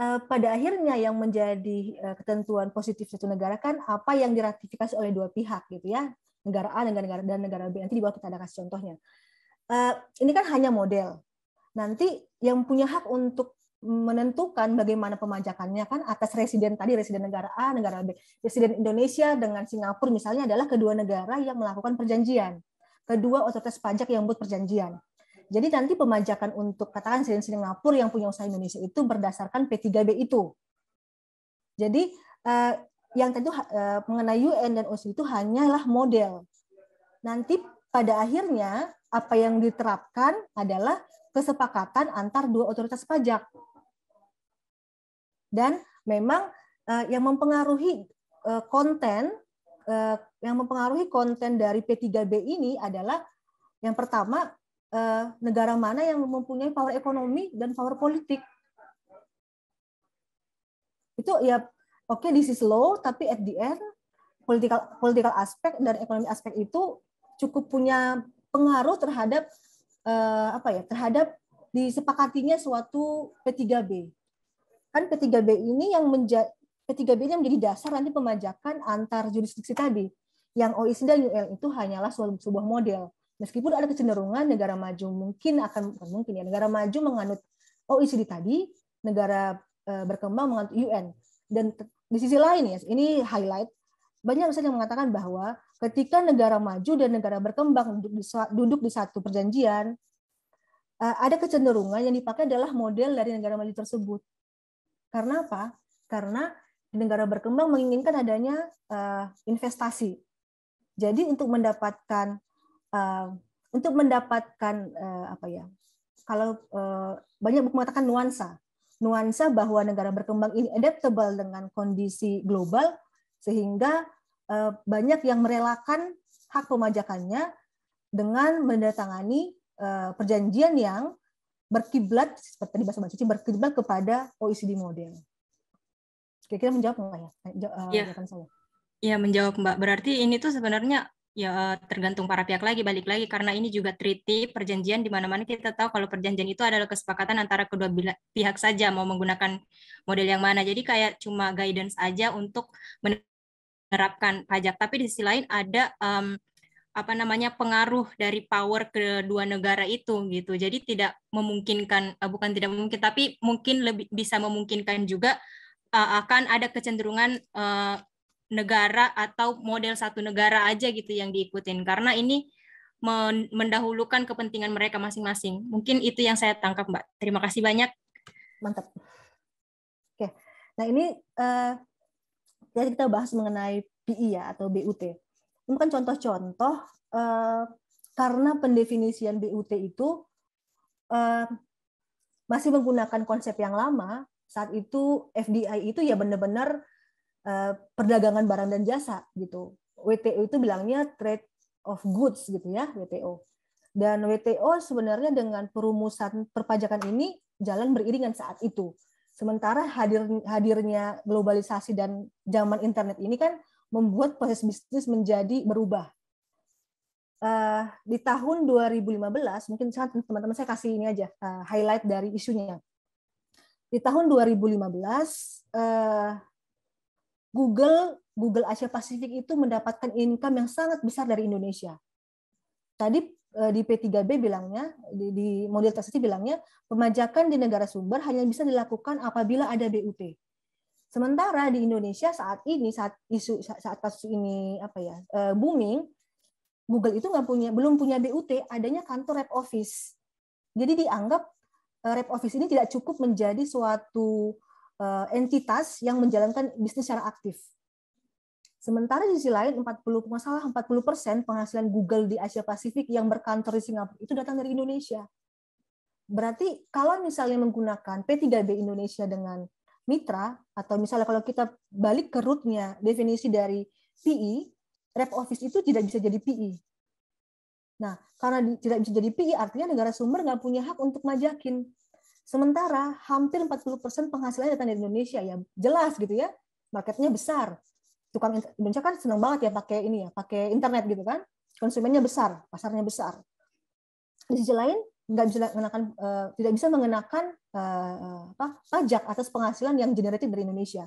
pada akhirnya yang menjadi ketentuan positif satu negara kan apa yang diratifikasi oleh dua pihak gitu ya, negara A dan negara B. Nanti di bawah kita ada kasih contohnya. Ini kan hanya model. Nanti yang punya hak untuk menentukan bagaimana pemajakannya kan atas residen negara A, negara B. Residen Indonesia dengan Singapura misalnya adalah kedua negara yang melakukan perjanjian. Kedua otoritas pajak yang membuat perjanjian. Jadi nanti pemajakan untuk katakan residen Singapura yang punya usaha Indonesia itu berdasarkan P3B itu. Jadi yang tentu mengenai UN dan OECD itu hanyalah model. Nanti pada akhirnya apa yang diterapkan adalah kesepakatan antar dua otoritas pajak. Dan memang yang mempengaruhi konten dari P3B ini adalah yang pertama, negara mana yang mempunyai power ekonomi dan power politik. Itu ya oke, this is low, tapi at the end political aspek dan ekonomi aspek itu cukup punya pengaruh terhadap terhadap disepakatinya suatu P3B. Kan P3B ini yang menjadi dasar nanti pemajakan antar jurisdiksi tadi. Yang OECD dan UN itu hanyalah sebuah model. Meskipun ada kecenderungan negara maju negara maju menganut OECD tadi, negara berkembang menganut UN. Dan di sisi lain ya, ini highlight, banyak misalnya yang mengatakan bahwa ketika negara maju dan negara berkembang duduk di satu perjanjian, ada kecenderungan yang dipakai adalah model dari negara maju tersebut. Karena apa? Karena negara berkembang menginginkan adanya investasi. Jadi untuk mendapatkan kalau banyak buku mengatakan nuansa bahwa negara berkembang ini adaptable dengan kondisi global, sehingga banyak yang merelakan hak pemajakannya dengan menandatangani perjanjian yang berkiblat, seperti di bahasa Mbak Cici, berkiblat kepada OECD model. Kira-kira menjawab nggak ya? Jawaban saya. Iya, menjawab Mbak. Berarti ini tuh sebenarnya ya tergantung para pihak lagi, balik lagi, karena ini juga treaty, perjanjian, di mana-mana kita tahu kalau perjanjian itu adalah kesepakatan antara kedua pihak saja mau menggunakan model yang mana. Jadi kayak cuma guidance aja untuk menerapkan pajak. Tapi di sisi lain ada pengaruh dari power kedua negara itu gitu. Jadi tidak memungkinkan, bukan tidak mungkin, tapi mungkin lebih bisa memungkinkan juga akan ada kecenderungan negara atau model satu negara aja gitu yang diikutin, karena ini mendahulukan kepentingan mereka masing-masing. Mungkin itu yang saya tangkap, Mbak. Terima kasih banyak. Mantap. Oke, nah ini jadi kita bahas mengenai PI ya, atau BUT. Ini kan contoh-contoh karena pendefinisian BUT itu masih menggunakan konsep yang lama. Saat itu FDI itu ya benar-benar perdagangan barang dan jasa gitu. WTO itu bilangnya trade of goods gitu ya, WTO. Dan WTO sebenarnya dengan perumusan perpajakan ini jalan beriringan saat itu. Sementara hadirnya globalisasi dan zaman internet ini kan membuat proses bisnis menjadi berubah. Di tahun 2015, mungkin teman-teman saya kasih ini aja, highlight dari isunya. Di tahun 2015, Google Asia Pasifik itu mendapatkan income yang sangat besar dari Indonesia. Tadi di P3B bilangnya, di model tersebut bilangnya, pemajakan di negara sumber hanya bisa dilakukan apabila ada BUT. Sementara di Indonesia saat ini, saat kasus ini booming, Google itu belum punya BUT, adanya kantor rep office. Jadi dianggap rep office ini tidak cukup menjadi suatu entitas yang menjalankan bisnis secara aktif. Sementara di sisi lain 40% penghasilan Google di Asia Pasifik yang berkantor di Singapura itu datang dari Indonesia. Berarti kalau misalnya menggunakan P3B Indonesia dengan mitra, atau misalnya kalau kita balik ke root-nya definisi dari PI, rep office itu tidak bisa jadi PI. Nah, karena tidak bisa jadi PI artinya negara sumber nggak punya hak untuk majakin. Sementara hampir 40% penghasilannya datang dari Indonesia, ya jelas gitu ya, marketnya besar. Tukang Indonesia kan senang banget ya pakai internet gitu kan, konsumennya besar, pasarnya besar. Di sisi lain tidak bisa mengenakan pajak atas penghasilan yang generatif dari Indonesia.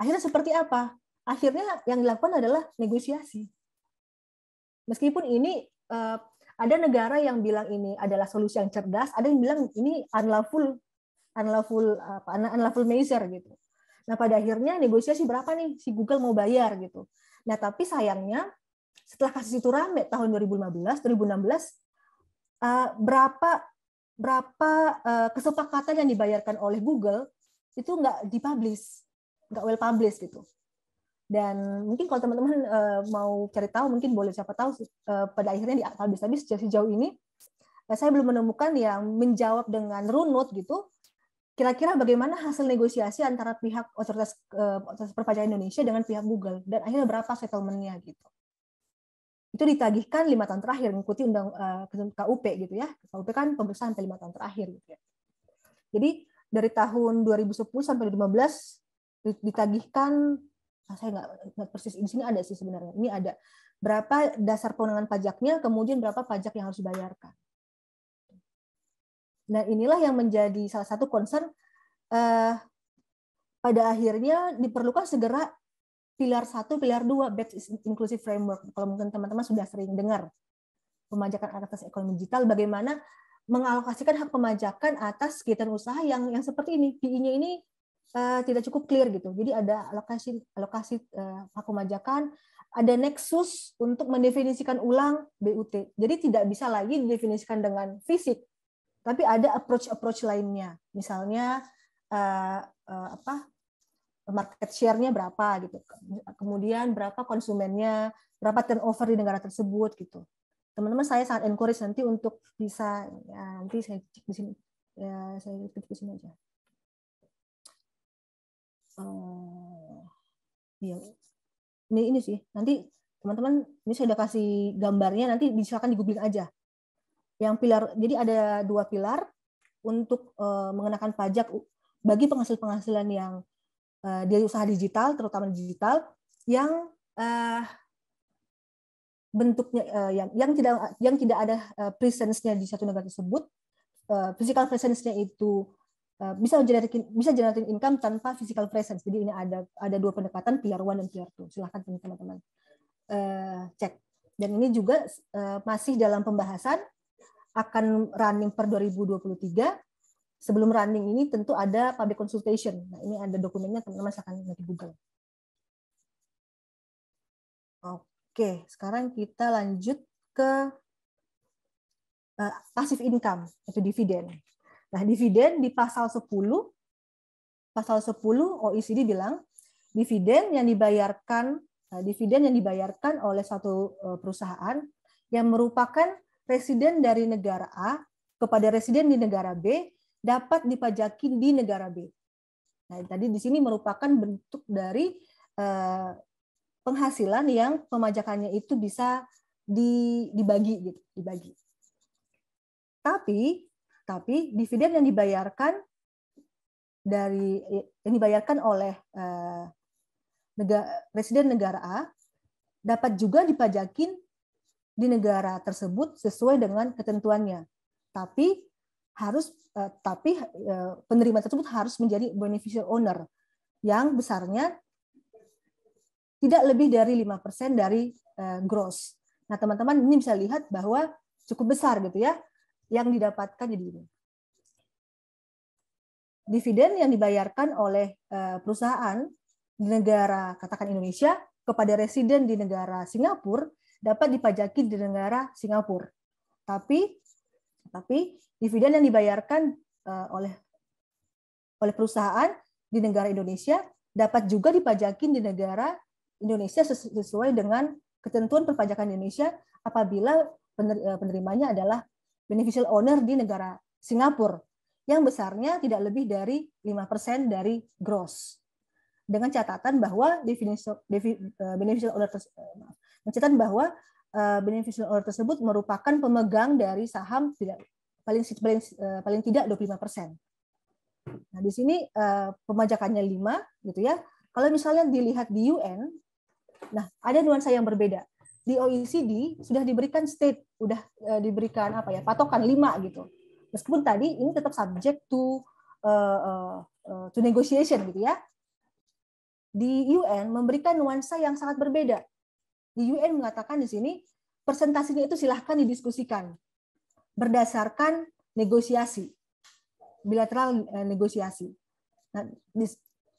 Akhirnya seperti apa? Akhirnya yang dilakukan adalah negosiasi. Meskipun ini ada negara yang bilang ini adalah solusi yang cerdas, ada yang bilang ini unlawful measure gitu. Nah, pada akhirnya negosiasi berapa nih si Google mau bayar gitu. Nah, tapi sayangnya setelah kasus itu rame tahun 2016 berapa kesepakatan yang dibayarkan oleh Google itu nggak dipublish. well published gitu. Dan mungkin kalau teman-teman mau cari tahu, mungkin boleh, siapa tahu pada akhirnya dipublish. Tapi sejauh ini saya belum menemukan yang menjawab dengan runut gitu. Kira-kira bagaimana hasil negosiasi antara pihak otoritas perpajakan Indonesia dengan pihak Google, dan akhirnya berapa settlement-nya gitu. Itu ditagihkan 5 tahun terakhir mengikuti undang KUP gitu ya. KUP kan pemeriksaan sampai 5 tahun terakhir gitu ya. Jadi dari tahun 2010 sampai 2015 ditagihkan, saya nggak persis, di sini ada sih sebenarnya. Ini ada berapa dasar kewenangan pajaknya, kemudian berapa pajak yang harus dibayarkan. Nah, inilah yang menjadi salah satu concern. Pada akhirnya diperlukan segera pilar 1, pilar 2, Batch Inclusive Framework. Kalau mungkin teman-teman sudah sering dengar pemajakan atas ekonomi digital, bagaimana mengalokasikan hak pemajakan atas kegiatan usaha yang seperti ini. PI-nya ini tidak cukup clear gitu. Jadi ada alokasi hak pemajakan, ada nexus untuk mendefinisikan ulang BUT. Jadi tidak bisa lagi didefinisikan dengan fisik, tapi ada approach lainnya. Misalnya market share-nya berapa gitu. Kemudian berapa konsumennya, berapa turnover di negara tersebut gitu. Teman-teman, saya sangat encourage nanti untuk bisa, ya, nanti saya cek di sini. Ya, saya cek di sini aja. Ya. Ini sih. Nanti teman-teman, ini saya udah kasih gambarnya, nanti silakan di googling aja. Yang pilar, jadi ada 2 pilar untuk mengenakan pajak bagi penghasilan yang dia usaha digital, terutama digital, yang bentuknya yang tidak ada presence-nya di satu negara tersebut. Physical presence-nya itu bisa generating income tanpa physical presence. Jadi ini ada 2 pendekatan, pilar 1 dan pilar 2. Silahkan teman-teman cek. Dan ini juga masih dalam pembahasan, akan running per 2023. Sebelum running ini tentu ada public consultation. Nah, ini ada dokumennya, teman-teman silahkan nanti Google. Oke, sekarang kita lanjut ke passive income, yaitu dividen. Nah, dividen di pasal 10 OECD bilang dividen yang dibayarkan oleh suatu perusahaan yang merupakan residen dari negara A kepada residen di negara B dapat dipajaki di negara B. Nah, tadi di sini merupakan bentuk dari penghasilan yang pemajakannya itu bisa dibagi gitu, dibagi. Tapi dividen yang dibayarkan oleh residen negara A dapat juga dipajakin di negara tersebut sesuai dengan ketentuannya. Tapi penerima tersebut harus menjadi beneficial owner yang besarnya tidak lebih dari 5% dari gross. Nah, teman-teman ini bisa lihat bahwa cukup besar gitu ya yang didapatkan jadi ini. Dividen yang dibayarkan oleh perusahaan di negara katakan Indonesia kepada residen di negara Singapura dapat dipajaki di negara Singapura. Tapi dividen yang dibayarkan oleh perusahaan di negara Indonesia dapat juga dipajaki di negara Indonesia sesuai dengan ketentuan perpajakan Indonesia apabila penerimanya adalah beneficial owner di negara Singapura yang besarnya tidak lebih dari 5% dari gross. Dengan catatan bahwa beneficial owner tersebut merupakan pemegang dari saham paling tidak 25%. Nah, di sini pemajakannya 5 gitu ya. Kalau misalnya dilihat di UN, nah ada nuansa yang berbeda. Di OECD sudah diberikan diberikan patokan 5 gitu. Meskipun tadi ini tetap subject to negotiation gitu ya. Di UN memberikan nuansa yang sangat berbeda. Di UN mengatakan di sini persentasinya itu silahkan didiskusikan berdasarkan negosiasi, bilateral negosiasi. Nah,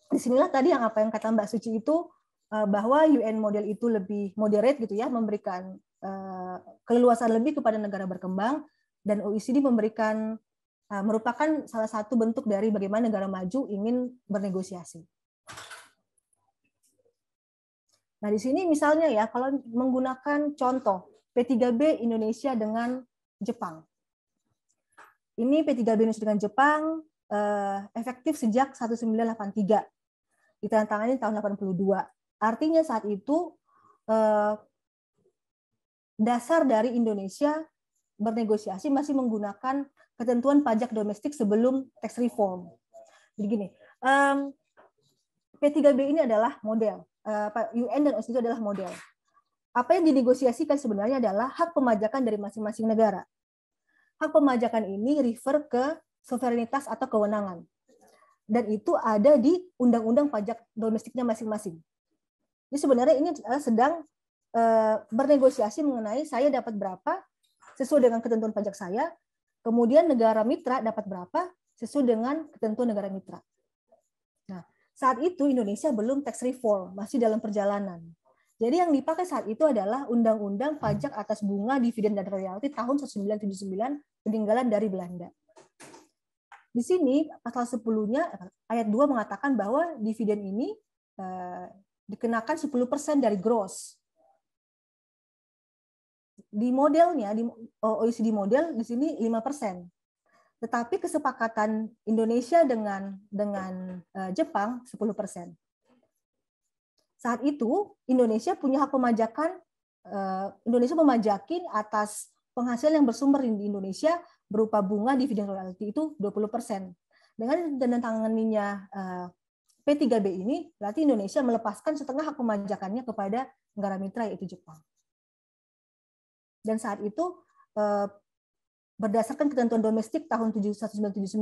disinilah tadi yang kata Mbak Suci itu bahwa UN model itu lebih moderate gitu ya, memberikan keleluasan lebih kepada negara berkembang, dan OECD memberikan merupakan salah satu bentuk dari bagaimana negara maju ingin bernegosiasi. Nah, di sini misalnya ya, kalau menggunakan contoh P3B Indonesia dengan Jepang. Ini P3B Indonesia dengan Jepang efektif sejak 1983. Ditandatangani tahun 82. Artinya saat itu dasar dari Indonesia bernegosiasi masih menggunakan ketentuan pajak domestik sebelum tax reform. Jadi gini, P3B ini adalah model. UN dan OECD itu adalah model. Apa yang dinegosiasikan sebenarnya adalah hak pemajakan dari masing-masing negara. Hak pemajakan ini refer ke suverenitas atau kewenangan. Dan itu ada di undang-undang pajak domestiknya masing-masing. Jadi sebenarnya ini sedang bernegosiasi mengenai saya dapat berapa sesuai dengan ketentuan pajak saya, kemudian negara mitra dapat berapa sesuai dengan ketentuan negara mitra. Nah, saat itu Indonesia belum tax reform, masih dalam perjalanan. Jadi yang dipakai saat itu adalah Undang-Undang Pajak atas Bunga, Dividen, dan Royalti tahun 1979 peninggalan dari Belanda. Di sini pasal 10-nya ayat 2 mengatakan bahwa dividen ini dikenakan 10% dari gross. Di modelnya, di OECD model di sini 5%. Tetapi kesepakatan Indonesia dengan Jepang 10%. Saat itu Indonesia punya hak pemajakan, Indonesia memajakin atas penghasilan yang bersumber di Indonesia berupa bunga, dividen, royalti itu 20%. Dengan ditandatanganinya P3B ini, berarti Indonesia melepaskan setengah hak pemajakannya kepada negara mitra yaitu Jepang. Dan saat itu berdasarkan ketentuan domestik tahun 1979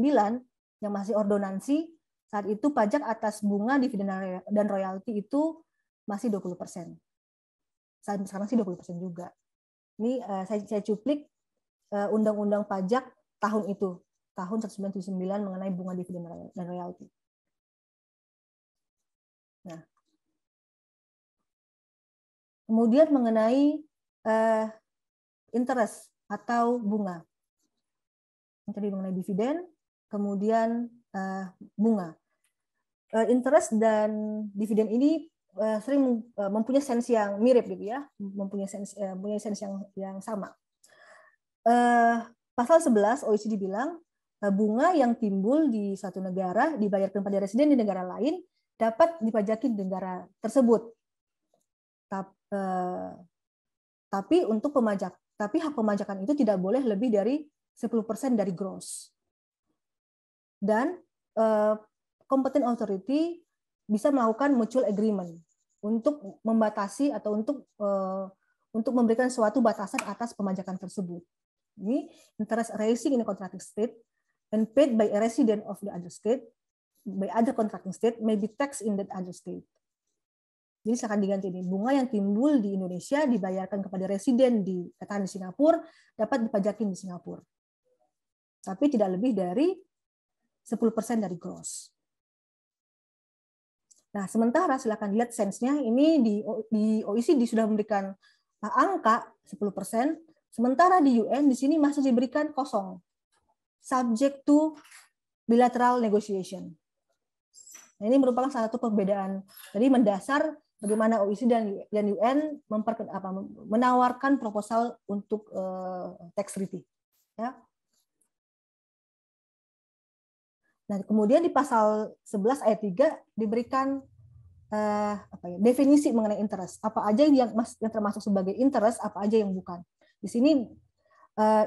yang masih ordonansi, saat itu pajak atas bunga, dividen, dan royalti itu masih 20%. Sekarang sih 20% juga. Ini saya cuplik undang-undang pajak tahun itu, tahun 1979 mengenai bunga, dividen, dan royalti. Nah, kemudian mengenai interest atau bunga. Yang tadi mengenai dividen, kemudian bunga. Interest dan dividen ini sering mempunyai sense yang mirip gitu ya, mempunyai sense yang sama. Pasal 11 OECD bilang bunga yang timbul di suatu negara dibayarkan pada residen di negara lain dapat dipajaki di negara tersebut. Tapi untuk hak pemajakan itu tidak boleh lebih dari 10% dari gross. Dan competent authority bisa melakukan mutual agreement untuk membatasi atau untuk memberikan suatu batasan atas pemajakan tersebut. Ini interest arising in a contracting state and paid by a resident of the other state by other contracting state may be taxed in that other state. Jadi silakan diganti ini, bunga yang timbul di Indonesia dibayarkan kepada residen di Singapura dapat dipajakin di Singapura. Tapi tidak lebih dari 10% dari gross. Nah, sementara silakan lihat sense-nya ini di OECD sudah memberikan angka 10%, sementara di UN di sini masih diberikan kosong. Subject to bilateral negotiation. Nah, ini merupakan salah satu perbedaan. Jadi mendasar bagaimana OECD dan UN menawarkan proposal untuk tax treaty. Ya. Nah, kemudian di pasal 11 ayat 3 diberikan definisi mengenai interest. Apa aja yang termasuk sebagai interest, apa aja yang bukan. Di sini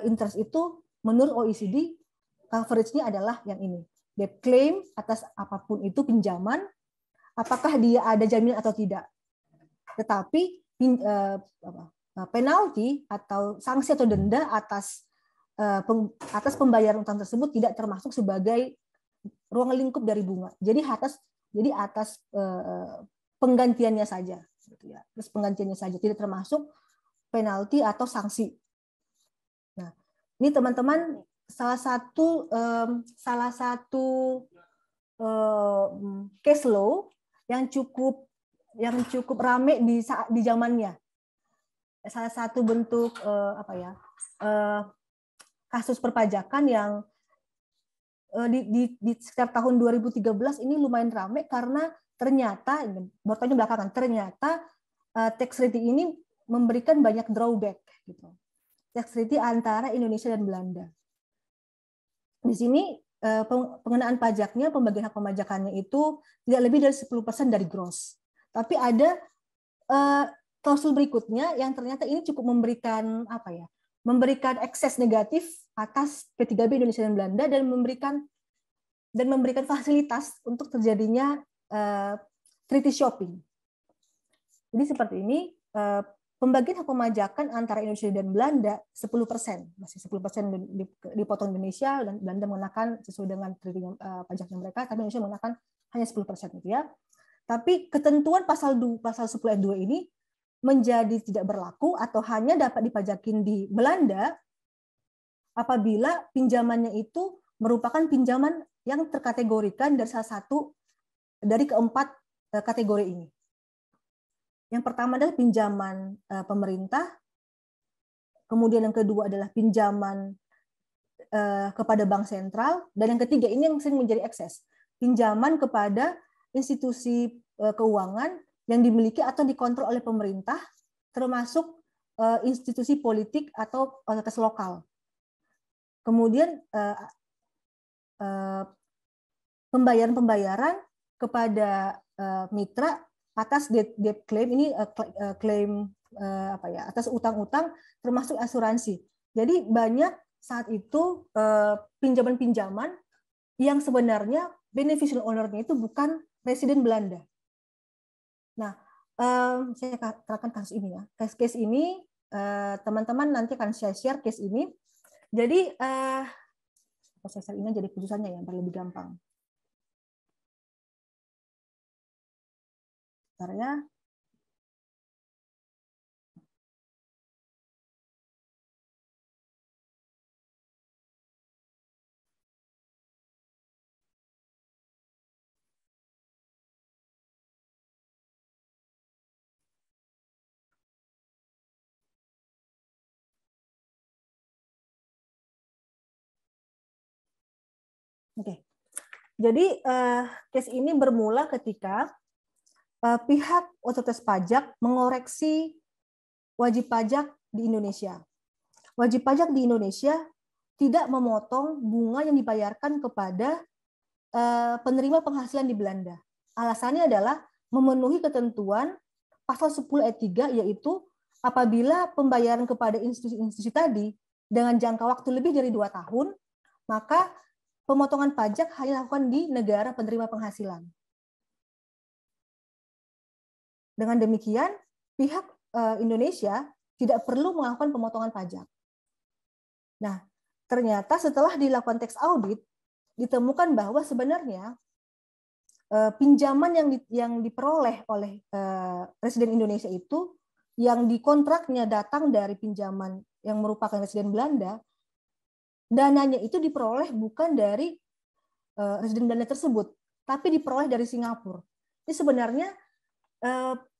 interest itu menurut OECD coverage-nya adalah yang ini. Debt claim atas apapun itu pinjaman, apakah dia ada jaminan atau tidak. Tetapi penalti atau sanksi atau denda atas pembayaran utang tersebut tidak termasuk sebagai ruang lingkup dari bunga. Jadi atas penggantiannya saja, gitu ya. Terus penggantiannya saja tidak termasuk penalti atau sanksi. Nah, ini teman-teman salah satu case law yang cukup rame di zamannya. Salah satu bentuk kasus perpajakan yang di sekitar tahun 2013 ini lumayan ramai karena ternyata, bertanya belakangan, ternyata tax treaty ini memberikan banyak drawback gitu. Tax treaty antara Indonesia dan Belanda. Di sini pengenaan pajaknya, pembagian hak pemajakannya itu tidak lebih dari 10% dari gross. Tapi ada klausul berikutnya yang ternyata ini cukup memberikan memberikan ekses negatif atas P3B Indonesia dan Belanda dan memberikan fasilitas untuk terjadinya treaty shopping. Jadi seperti ini, pembagian hak pemajakan antara Indonesia dan Belanda 10%, masih 10% dipotong Indonesia dan Belanda mengenakan sesuai dengan pajaknya mereka, tapi Indonesia mengenakan hanya 10% gitu ya. Tapi ketentuan pasal 10 ayat 2 ini menjadi tidak berlaku atau hanya dapat dipajakin di Belanda apabila pinjamannya itu merupakan pinjaman yang terkategorikan dari salah satu dari keempat kategori ini. Yang pertama adalah pinjaman pemerintah, kemudian yang kedua adalah pinjaman kepada bank sentral, dan yang ketiga ini yang sering menjadi ekses, pinjaman kepada institusi keuangan yang dimiliki atau dikontrol oleh pemerintah, termasuk institusi politik atau otoritas lokal. Kemudian pembayaran kepada mitra atas debt claim, ini klaim atas utang-utang termasuk asuransi. Jadi banyak saat itu pinjaman-pinjaman yang sebenarnya beneficial owner-nya itu bukan residen Belanda. Nah, saya katakan kasus ini ya. Case ini teman-teman nanti akan saya share case ini. Jadi saya share ini jadi putusannya yang lebih gampang. Bentar ya. Oke, jadi case ini bermula ketika pihak otoritas pajak mengoreksi wajib pajak di Indonesia. Wajib pajak di Indonesia tidak memotong bunga yang dibayarkan kepada penerima penghasilan di Belanda. Alasannya adalah memenuhi ketentuan pasal 10 ayat 3, yaitu apabila pembayaran kepada institusi-institusi tadi dengan jangka waktu lebih dari 2 tahun, maka pemotongan pajak hanya dilakukan di negara penerima penghasilan. Dengan demikian, pihak Indonesia tidak perlu melakukan pemotongan pajak. Nah, ternyata setelah dilakukan tax audit, ditemukan bahwa sebenarnya pinjaman yang diperoleh oleh residen Indonesia itu, yang dikontraknya datang dari pinjaman yang merupakan residen Belanda, dananya itu diperoleh bukan dari residen Belanda tersebut, tapi diperoleh dari Singapura. Jadi sebenarnya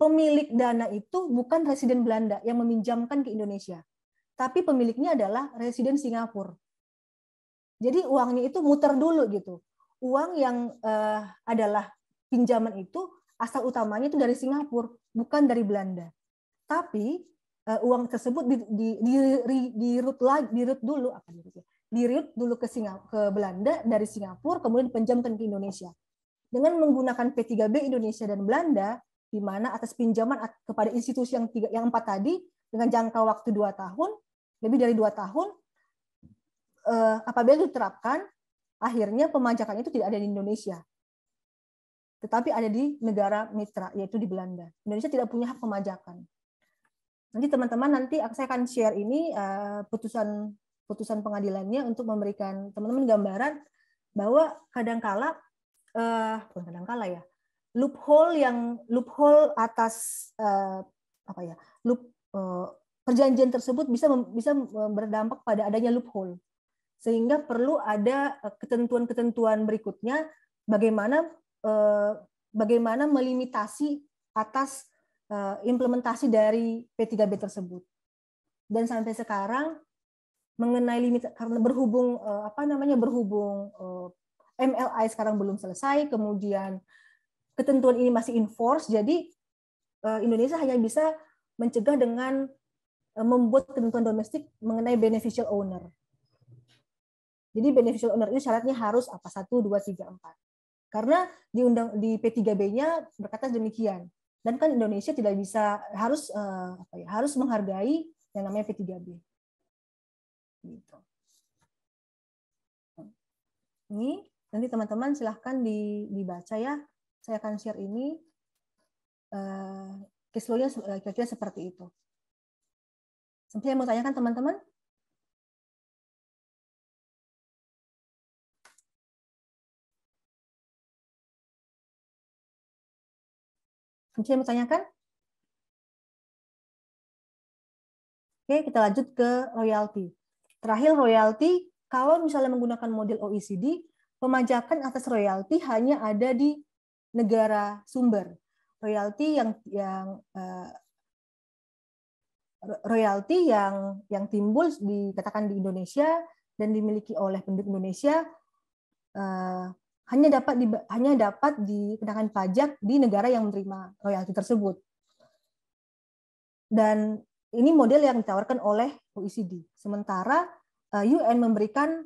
pemilik dana itu bukan residen Belanda yang meminjamkan ke Indonesia, tapi pemiliknya adalah residen Singapura. Jadi uangnya itu muter dulu gitu. Uang yang adalah pinjaman itu asal utamanya itu dari Singapura, bukan dari Belanda. Tapi uang tersebut di-route dulu ke Belanda dari Singapura, kemudian dipinjamkan ke Indonesia. Dengan menggunakan P3B Indonesia dan Belanda, di mana atas pinjaman kepada institusi yang 4 tadi dengan jangka waktu 2 tahun, lebih dari 2 tahun, apabila diterapkan, akhirnya pemajakannya itu tidak ada di Indonesia, tetapi ada di negara mitra, yaitu di Belanda. Indonesia tidak punya hak pemajakan. Nanti teman-teman, nanti saya akan share ini putusan pengadilannya untuk memberikan teman-teman gambaran bahwa loophole atas perjanjian tersebut bisa berdampak pada adanya loophole, sehingga perlu ada ketentuan-ketentuan berikutnya bagaimana melimitasi atas implementasi dari P3B tersebut. Dan sampai sekarang mengenai limit, karena berhubung MLI sekarang belum selesai, kemudian ketentuan ini masih in force, jadi Indonesia hanya bisa mencegah dengan membuat ketentuan domestik mengenai beneficial owner. Jadi beneficial owner itu syaratnya harus apa? 1, 2, 3, 4. Karena di P3B-nya berkata demikian. Dan kan Indonesia tidak bisa harus menghargai yang namanya P3B. Gitu. Ini nanti teman-teman silahkan dibaca ya. Saya akan share ini. Case flow-nya kira-kira seperti itu. Sampai yang mau tanyakan teman-teman? Sampai yang mau tanyakan? Oke, kita lanjut ke royalti. Terakhir royalti, kalau misalnya menggunakan model OECD, pemajakan atas royalti hanya ada di negara sumber. Royalti yang timbul dikatakan di Indonesia dan dimiliki oleh penduduk Indonesia hanya dapat dikenakan pajak di negara yang menerima royalti tersebut. Dan ini model yang ditawarkan oleh OECD. Sementara UN memberikan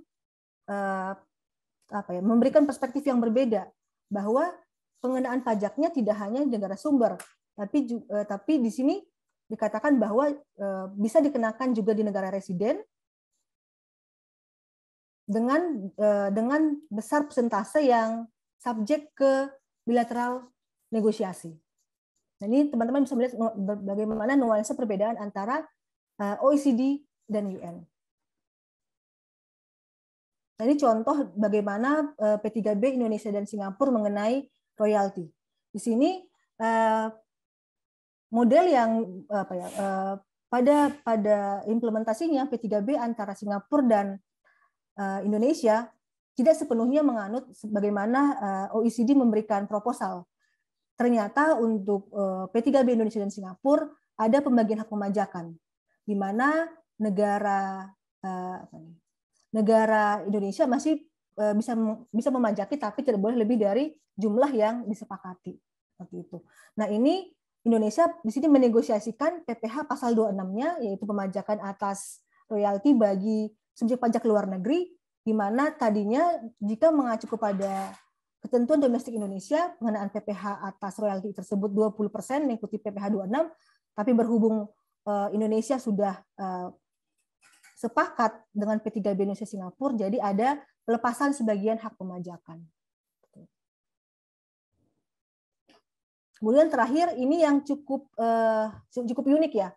perspektif yang berbeda, bahwa pengenaan pajaknya tidak hanya di negara sumber, tapi di sini dikatakan bahwa bisa dikenakan juga di negara residen dengan besar persentase yang subjek ke bilateral negosiasi. Nah, ini teman-teman bisa melihat bagaimana nuansa perbedaan antara OECD dan UN. Nah, ini contoh bagaimana P3B Indonesia dan Singapura mengenai royalti. Di sini model yang pada implementasinya P3B antara Singapura dan Indonesia tidak sepenuhnya menganut bagaimana OECD memberikan proposal. Ternyata untuk P3B Indonesia dan Singapura ada pembagian hak pemajakan, di mana negara Indonesia masih bisa memajaki, tapi tidak boleh lebih dari jumlah yang disepakati. Seperti itu. Nah, ini Indonesia di sini menegosiasikan PPH pasal 26-nya, yaitu pemajakan atas royalti bagi subjek pajak luar negeri, di mana tadinya jika mengacu kepada ketentuan domestik Indonesia, pengenaan PPH atas royalti tersebut 20% mengikuti PPH 26, tapi berhubung Indonesia sudah sepakat dengan P3B Indonesia Singapura, jadi ada pelepasan sebagian hak pemajakan. Kemudian terakhir, ini yang cukup unik ya.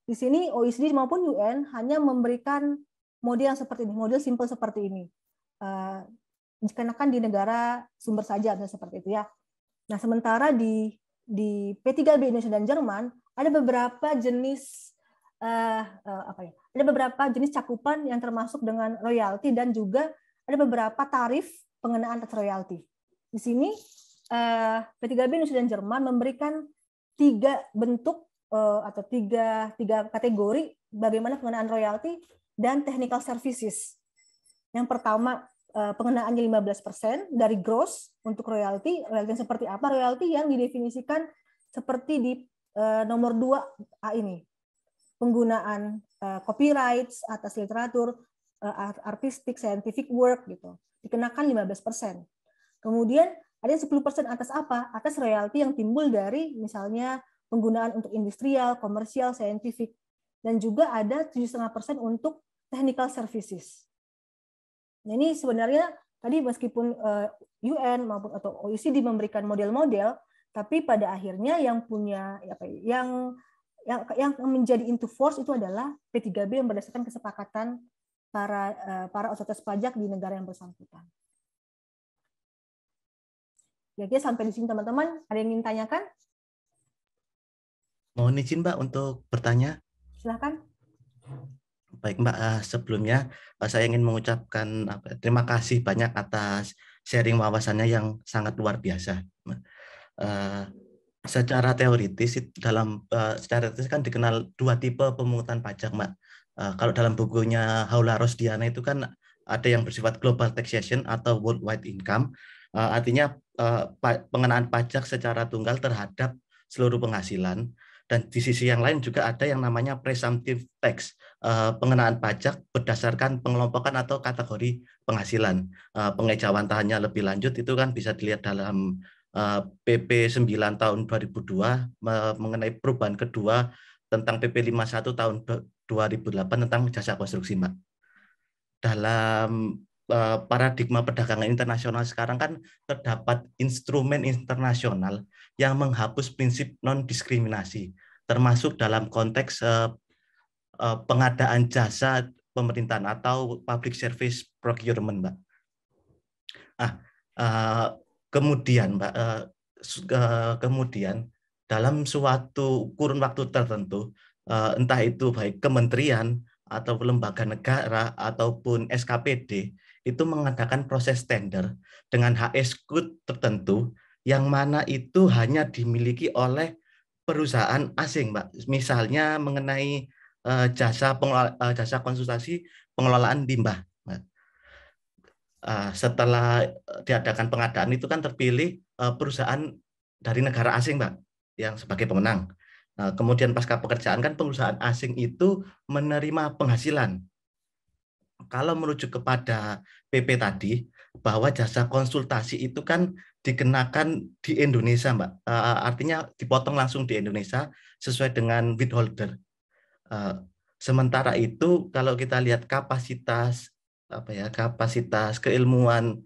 Di sini OECD maupun UN hanya memberikan model yang seperti ini, model simple seperti ini. Dikenakan di negara sumber saja, seperti itu ya. Nah, sementara di P3B Indonesia dan Jerman ada beberapa jenis ada beberapa jenis cakupan yang termasuk dengan royalti dan juga ada beberapa tarif pengenaan atas royalti. Di sini P3B Indonesia dan Jerman memberikan 3 bentuk atau tiga kategori bagaimana pengenaan royalti dan technical services. Yang pertama, pengenaannya 15% dari gross untuk royalti. Royalti yang seperti apa? Royalti yang didefinisikan seperti di nomor 2A ini. Penggunaan copyrights atas literatur, artistik, scientific work gitu. Dikenakan 15%. Kemudian ada 10% atas apa? Atas royalti yang timbul dari misalnya penggunaan untuk industrial, komersial, scientific. Dan juga ada 7,5% untuk technical services. Nah, ini sebenarnya tadi meskipun UN maupun atau OECD memberikan model-model, tapi pada akhirnya yang punya yang menjadi into force itu adalah P3B yang berdasarkan kesepakatan para otoritas pajak di negara yang bersangkutan. Kira-kira sampai di sini teman-teman, ada yang ingin tanyakan? Mohon izin Mbak untuk bertanya. Silakan. Baik Mbak, sebelumnya saya ingin mengucapkan terima kasih banyak atas sharing wawasannya yang sangat luar biasa. Secara teoritis kan dikenal 2 tipe pemungutan pajak, Mbak. Kalau dalam bukunya Haula Rosdiana itu kan ada yang bersifat global taxation atau worldwide income, artinya pengenaan pajak secara tunggal terhadap seluruh penghasilan. Dan di sisi yang lain juga ada yang namanya presumptive tax, pengenaan pajak berdasarkan pengelompokan atau kategori penghasilan. Pengejawantahannya lebih lanjut itu kan bisa dilihat dalam PP 9 tahun 2002 mengenai perubahan kedua tentang PP 51 tahun 2008 tentang jasa konstruksi, Mbak. Dalam paradigma perdagangan internasional sekarang kan terdapat instrumen internasional yang menghapus prinsip non-diskriminasi, termasuk dalam konteks pengadaan jasa pemerintahan atau public service procurement, Mbak. Kemudian, Mbak, kemudian dalam suatu kurun waktu tertentu, entah itu baik kementerian atau lembaga negara ataupun SKPD itu mengadakan proses tender dengan HS code tertentu yang mana itu hanya dimiliki oleh perusahaan asing, Mbak. Misalnya mengenai jasa konsultasi pengelolaan limbah. Setelah diadakan pengadaan itu kan terpilih perusahaan dari negara asing, Mbak, yang sebagai pemenang. Kemudian pasca pekerjaan kan perusahaan asing itu menerima penghasilan. Kalau merujuk kepada PP tadi, bahwa jasa konsultasi itu kan dikenakan di Indonesia, Mbak. Artinya dipotong langsung di Indonesia sesuai dengan withholder. Sementara itu kalau kita lihat kapasitas keilmuan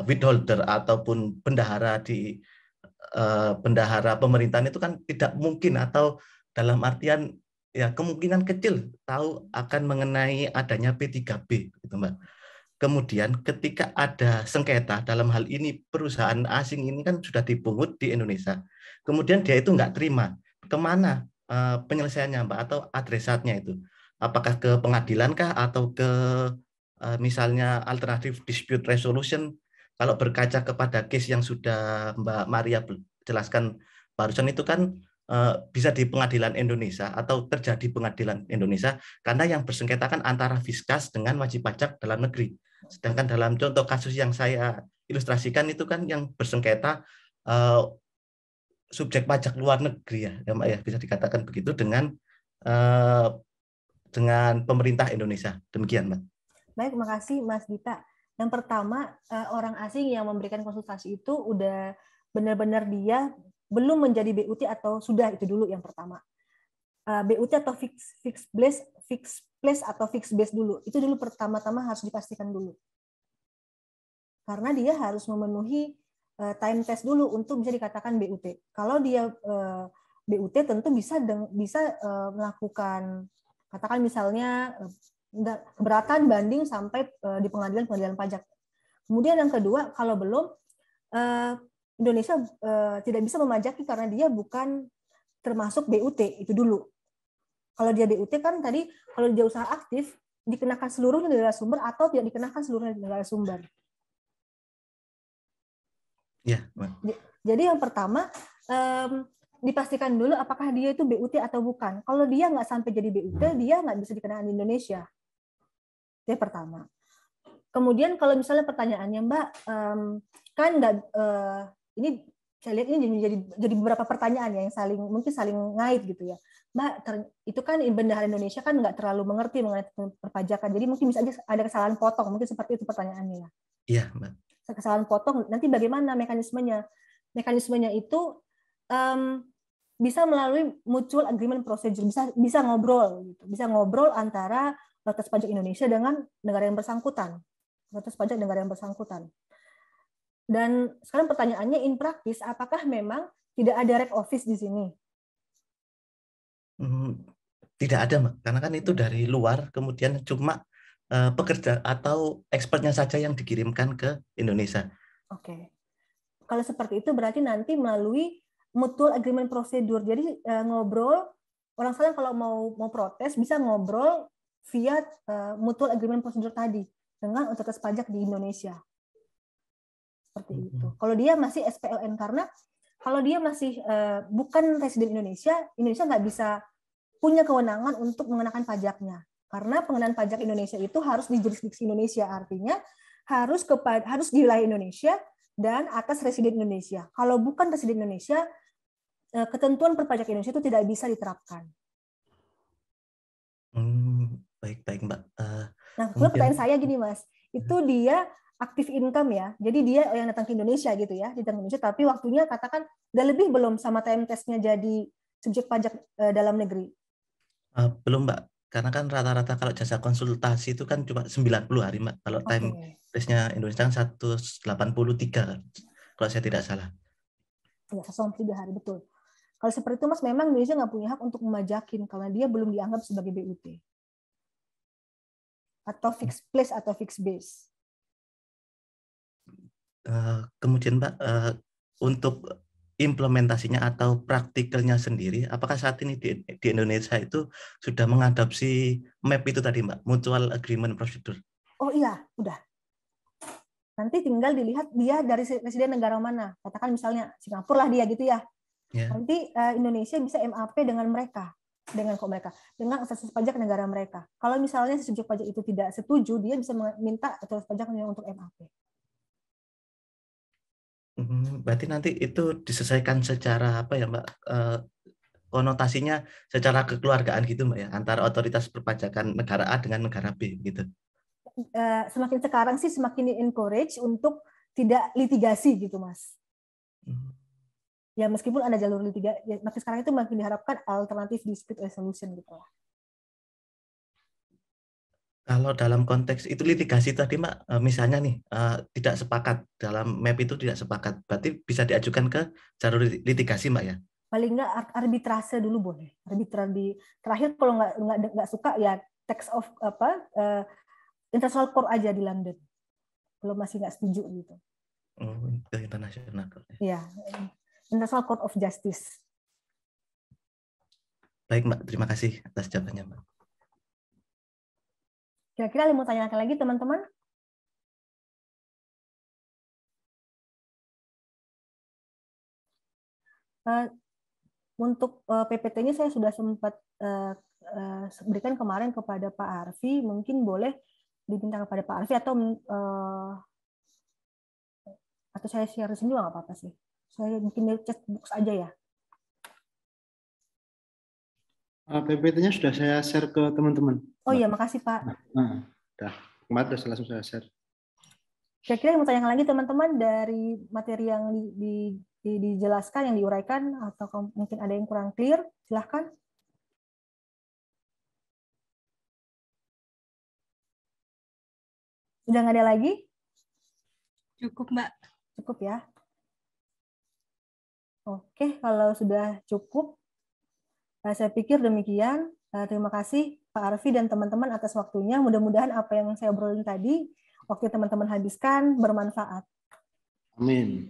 withholder ataupun bendahara di bendahara pemerintahan itu kan tidak mungkin, atau dalam artian ya kemungkinan kecil tahu akan mengenai adanya P3B, gitu, Mbak. Kemudian ketika ada sengketa, dalam hal ini perusahaan asing ini kan sudah dipungut di Indonesia, kemudian dia itu nggak terima, kemana penyelesaiannya, Mbak, atau adresatnya itu? Apakah ke pengadilan kah, atau ke misalnya alternatif dispute resolution? Kalau berkaca kepada case yang sudah Mbak Maria jelaskan barusan itu kan bisa di pengadilan Indonesia atau terjadi pengadilan Indonesia karena yang bersengketa kan antara Fiskas dengan wajib pajak dalam negeri. Sedangkan dalam contoh kasus yang saya ilustrasikan itu kan yang bersengketa subjek pajak luar negeri, ya Mbak, ya, bisa dikatakan begitu, dengan pemerintah Indonesia. Demikian, Mbak. Baik, terima kasih Mas Dita. Yang pertama, orang asing yang memberikan konsultasi itu udah benar-benar dia belum menjadi BUT atau sudah, itu dulu yang pertama. BUT atau fixed place atau fixed base dulu. Itu dulu pertama-tama harus dipastikan dulu. Karena dia harus memenuhi time test dulu untuk bisa dikatakan BUT. Kalau dia BUT tentu bisa melakukan, katakan misalnya keberatan banding sampai di pengadilan pajak. Kemudian yang kedua, kalau belum, Indonesia tidak bisa memajaki karena dia bukan termasuk BUT, itu dulu. Kalau dia BUT kan tadi, kalau dia usaha aktif, dikenakan seluruh negara sumber atau tidak dikenakan seluruh negara sumber. Ya, jadi yang pertama, dipastikan dulu apakah dia itu BUT atau bukan. Kalau dia nggak sampai jadi BUT, dia nggak bisa dikenakan di Indonesia. Itu yang pertama. Kemudian kalau misalnya pertanyaannya, Mbak, kan nggak, ini saya lihat ini jadi beberapa pertanyaan ya, yang mungkin saling ngait gitu ya. Mbak, itu kan bendahara Indonesia kan nggak terlalu mengerti mengenai perpajakan, jadi mungkin bisa aja ada kesalahan potong, mungkin seperti itu pertanyaannya ya. Iya, Mbak. Kesalahan potong, nanti bagaimana mekanismenya? Mekanismenya itu bisa melalui mutual agreement procedure, bisa ngobrol gitu, bisa ngobrol antara otoritas pajak Indonesia dengan negara yang bersangkutan, otoritas pajak negara yang bersangkutan. Dan sekarang pertanyaannya, in practice, apakah memang tidak ada rek office di sini? Tidak ada, Mbak, karena kan itu dari luar, kemudian cuma pekerja atau expertnya saja yang dikirimkan ke Indonesia. Oke. Kalau seperti itu berarti nanti melalui mutual agreement procedure. Jadi ngobrol, orang sana kalau mau protes bisa ngobrol via mutual agreement procedure tadi dengan otoritas pajak di Indonesia. Seperti itu. Kalau dia masih SPLN, karena kalau dia masih bukan residen Indonesia nggak bisa punya kewenangan untuk mengenakan pajaknya. Karena pengenaan pajak Indonesia itu harus di jurisdiksi Indonesia, artinya harus di wilayah Indonesia dan atas residen Indonesia. Kalau bukan residen Indonesia, ketentuan perpajakan Indonesia itu tidak bisa diterapkan. Baik Mbak. Nah, Kemudian pertanyaan saya gini Mas, itu dia aktif income ya, jadi dia yang datang ke Indonesia gitu ya, di Indonesia, tapi waktunya katakan udah lebih belum sama time testnya jadi subjek pajak dalam negeri? Belum Mbak, karena kan rata-rata kalau jasa konsultasi itu kan cuma 90 hari Mbak. Kalau time testnya Indonesia kan 183 kan, kalau saya tidak salah. Ya, 183 hari, betul. Kalau seperti itu Mas, memang Indonesia nggak punya hak untuk memajakin karena dia belum dianggap sebagai BUT. Atau fixed place atau fixed base. Kemudian Mbak, untuk implementasinya atau praktikalnya sendiri, apakah saat ini di Indonesia itu sudah mengadopsi MAP itu tadi Mbak, Mutual Agreement Procedure? Oh iya, udah. Nanti tinggal dilihat dia dari residen negara mana. Katakan misalnya Singapura lah dia gitu ya. Yeah. Nanti Indonesia bisa MAP dengan mereka. Dengan asas pajak negara mereka. Kalau misalnya subjek pajak itu tidak setuju, dia bisa meminta asas pajaknya untuk MAP. Berarti nanti itu diselesaikan secara apa ya Mbak, konotasinya secara kekeluargaan gitu Mbak ya, antara otoritas perpajakan negara A dengan negara B gitu. Semakin sekarang sih semakin encourage untuk tidak litigasi gitu Mas. Ya meskipun ada jalur litigasi, ya, makin sekarang itu makin diharapkan alternatif dispute resolution gitu lah. Kalau dalam konteks itu litigasi tadi Mbak, misalnya nih tidak sepakat dalam MAP itu tidak sepakat, berarti bisa diajukan ke jalur litigasi Mbak ya? Paling nggak arbitrase dulu boleh. Arbitrase terakhir kalau nggak suka ya text of international court aja di London. Kalau masih nggak setuju gitu. Oh, itu internasional. Iya, International Court of Justice. Baik Mbak, terima kasih atas jawabannya Mbak. Kira-kira mau tanyakan lagi teman-teman? Untuk PPT-nya saya sudah sempat berikan kemarin kepada Pak Arfi, mungkin boleh diminta kepada Pak Arfi atau saya share di sini juga nggak apa-apa sih. Saya bikin chat box aja ya. PPT-nya sudah saya share ke teman-teman. Oh iya, makasih Pak. Udah, kemarin sudah langsung saya share. Kira-kira yang mau tanya lagi teman-teman dari materi yang dijelaskan, yang diuraikan, atau mungkin ada yang kurang clear, silahkan. Udah nggak ada lagi? Cukup Mbak. Cukup ya. Oke, kalau sudah cukup, saya pikir demikian. Terima kasih Pak Arfi dan teman-teman atas waktunya. Mudah-mudahan apa yang saya obrolin tadi, waktu teman-teman habiskan, bermanfaat. Amin.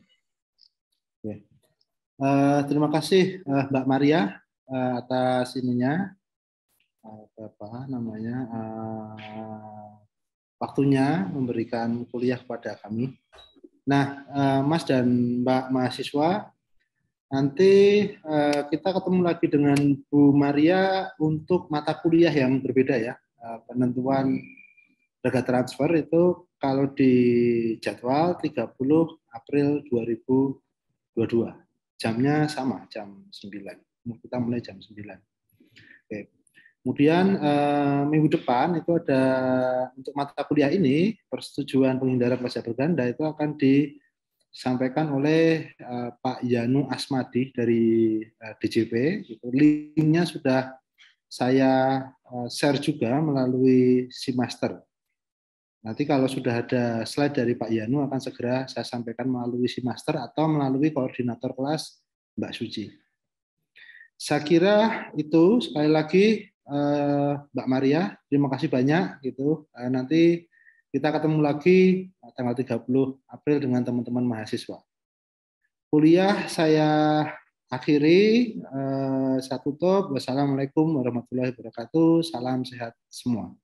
Oke. Terima kasih Mbak Maria atas ininya, waktunya memberikan kuliah kepada kami. Nah, Mas dan Mbak mahasiswa, nanti kita ketemu lagi dengan Bu Maria untuk mata kuliah yang berbeda ya. Penentuan harga transfer itu kalau di jadwal 30 April 2022. Jamnya sama, jam 9. Kita mulai jam 9. Oke. Kemudian minggu depan itu ada untuk mata kuliah ini, persetujuan penghindaran pajak berganda itu akan disampaikan oleh Pak Yanu Asmadi dari DJP. Linknya sudah saya share juga melalui Simaster. Nanti kalau sudah ada slide dari Pak Yanu akan segera saya sampaikan melalui Simaster atau melalui koordinator kelas Mbak Suci. Saya kira itu, sekali lagi Mbak Maria, terima kasih banyak gitu. Nanti kita ketemu lagi tanggal 30 April dengan teman-teman mahasiswa. Kuliah saya akhiri, saya tutup. Wassalamualaikum warahmatullahi wabarakatuh. Salam sehat semua.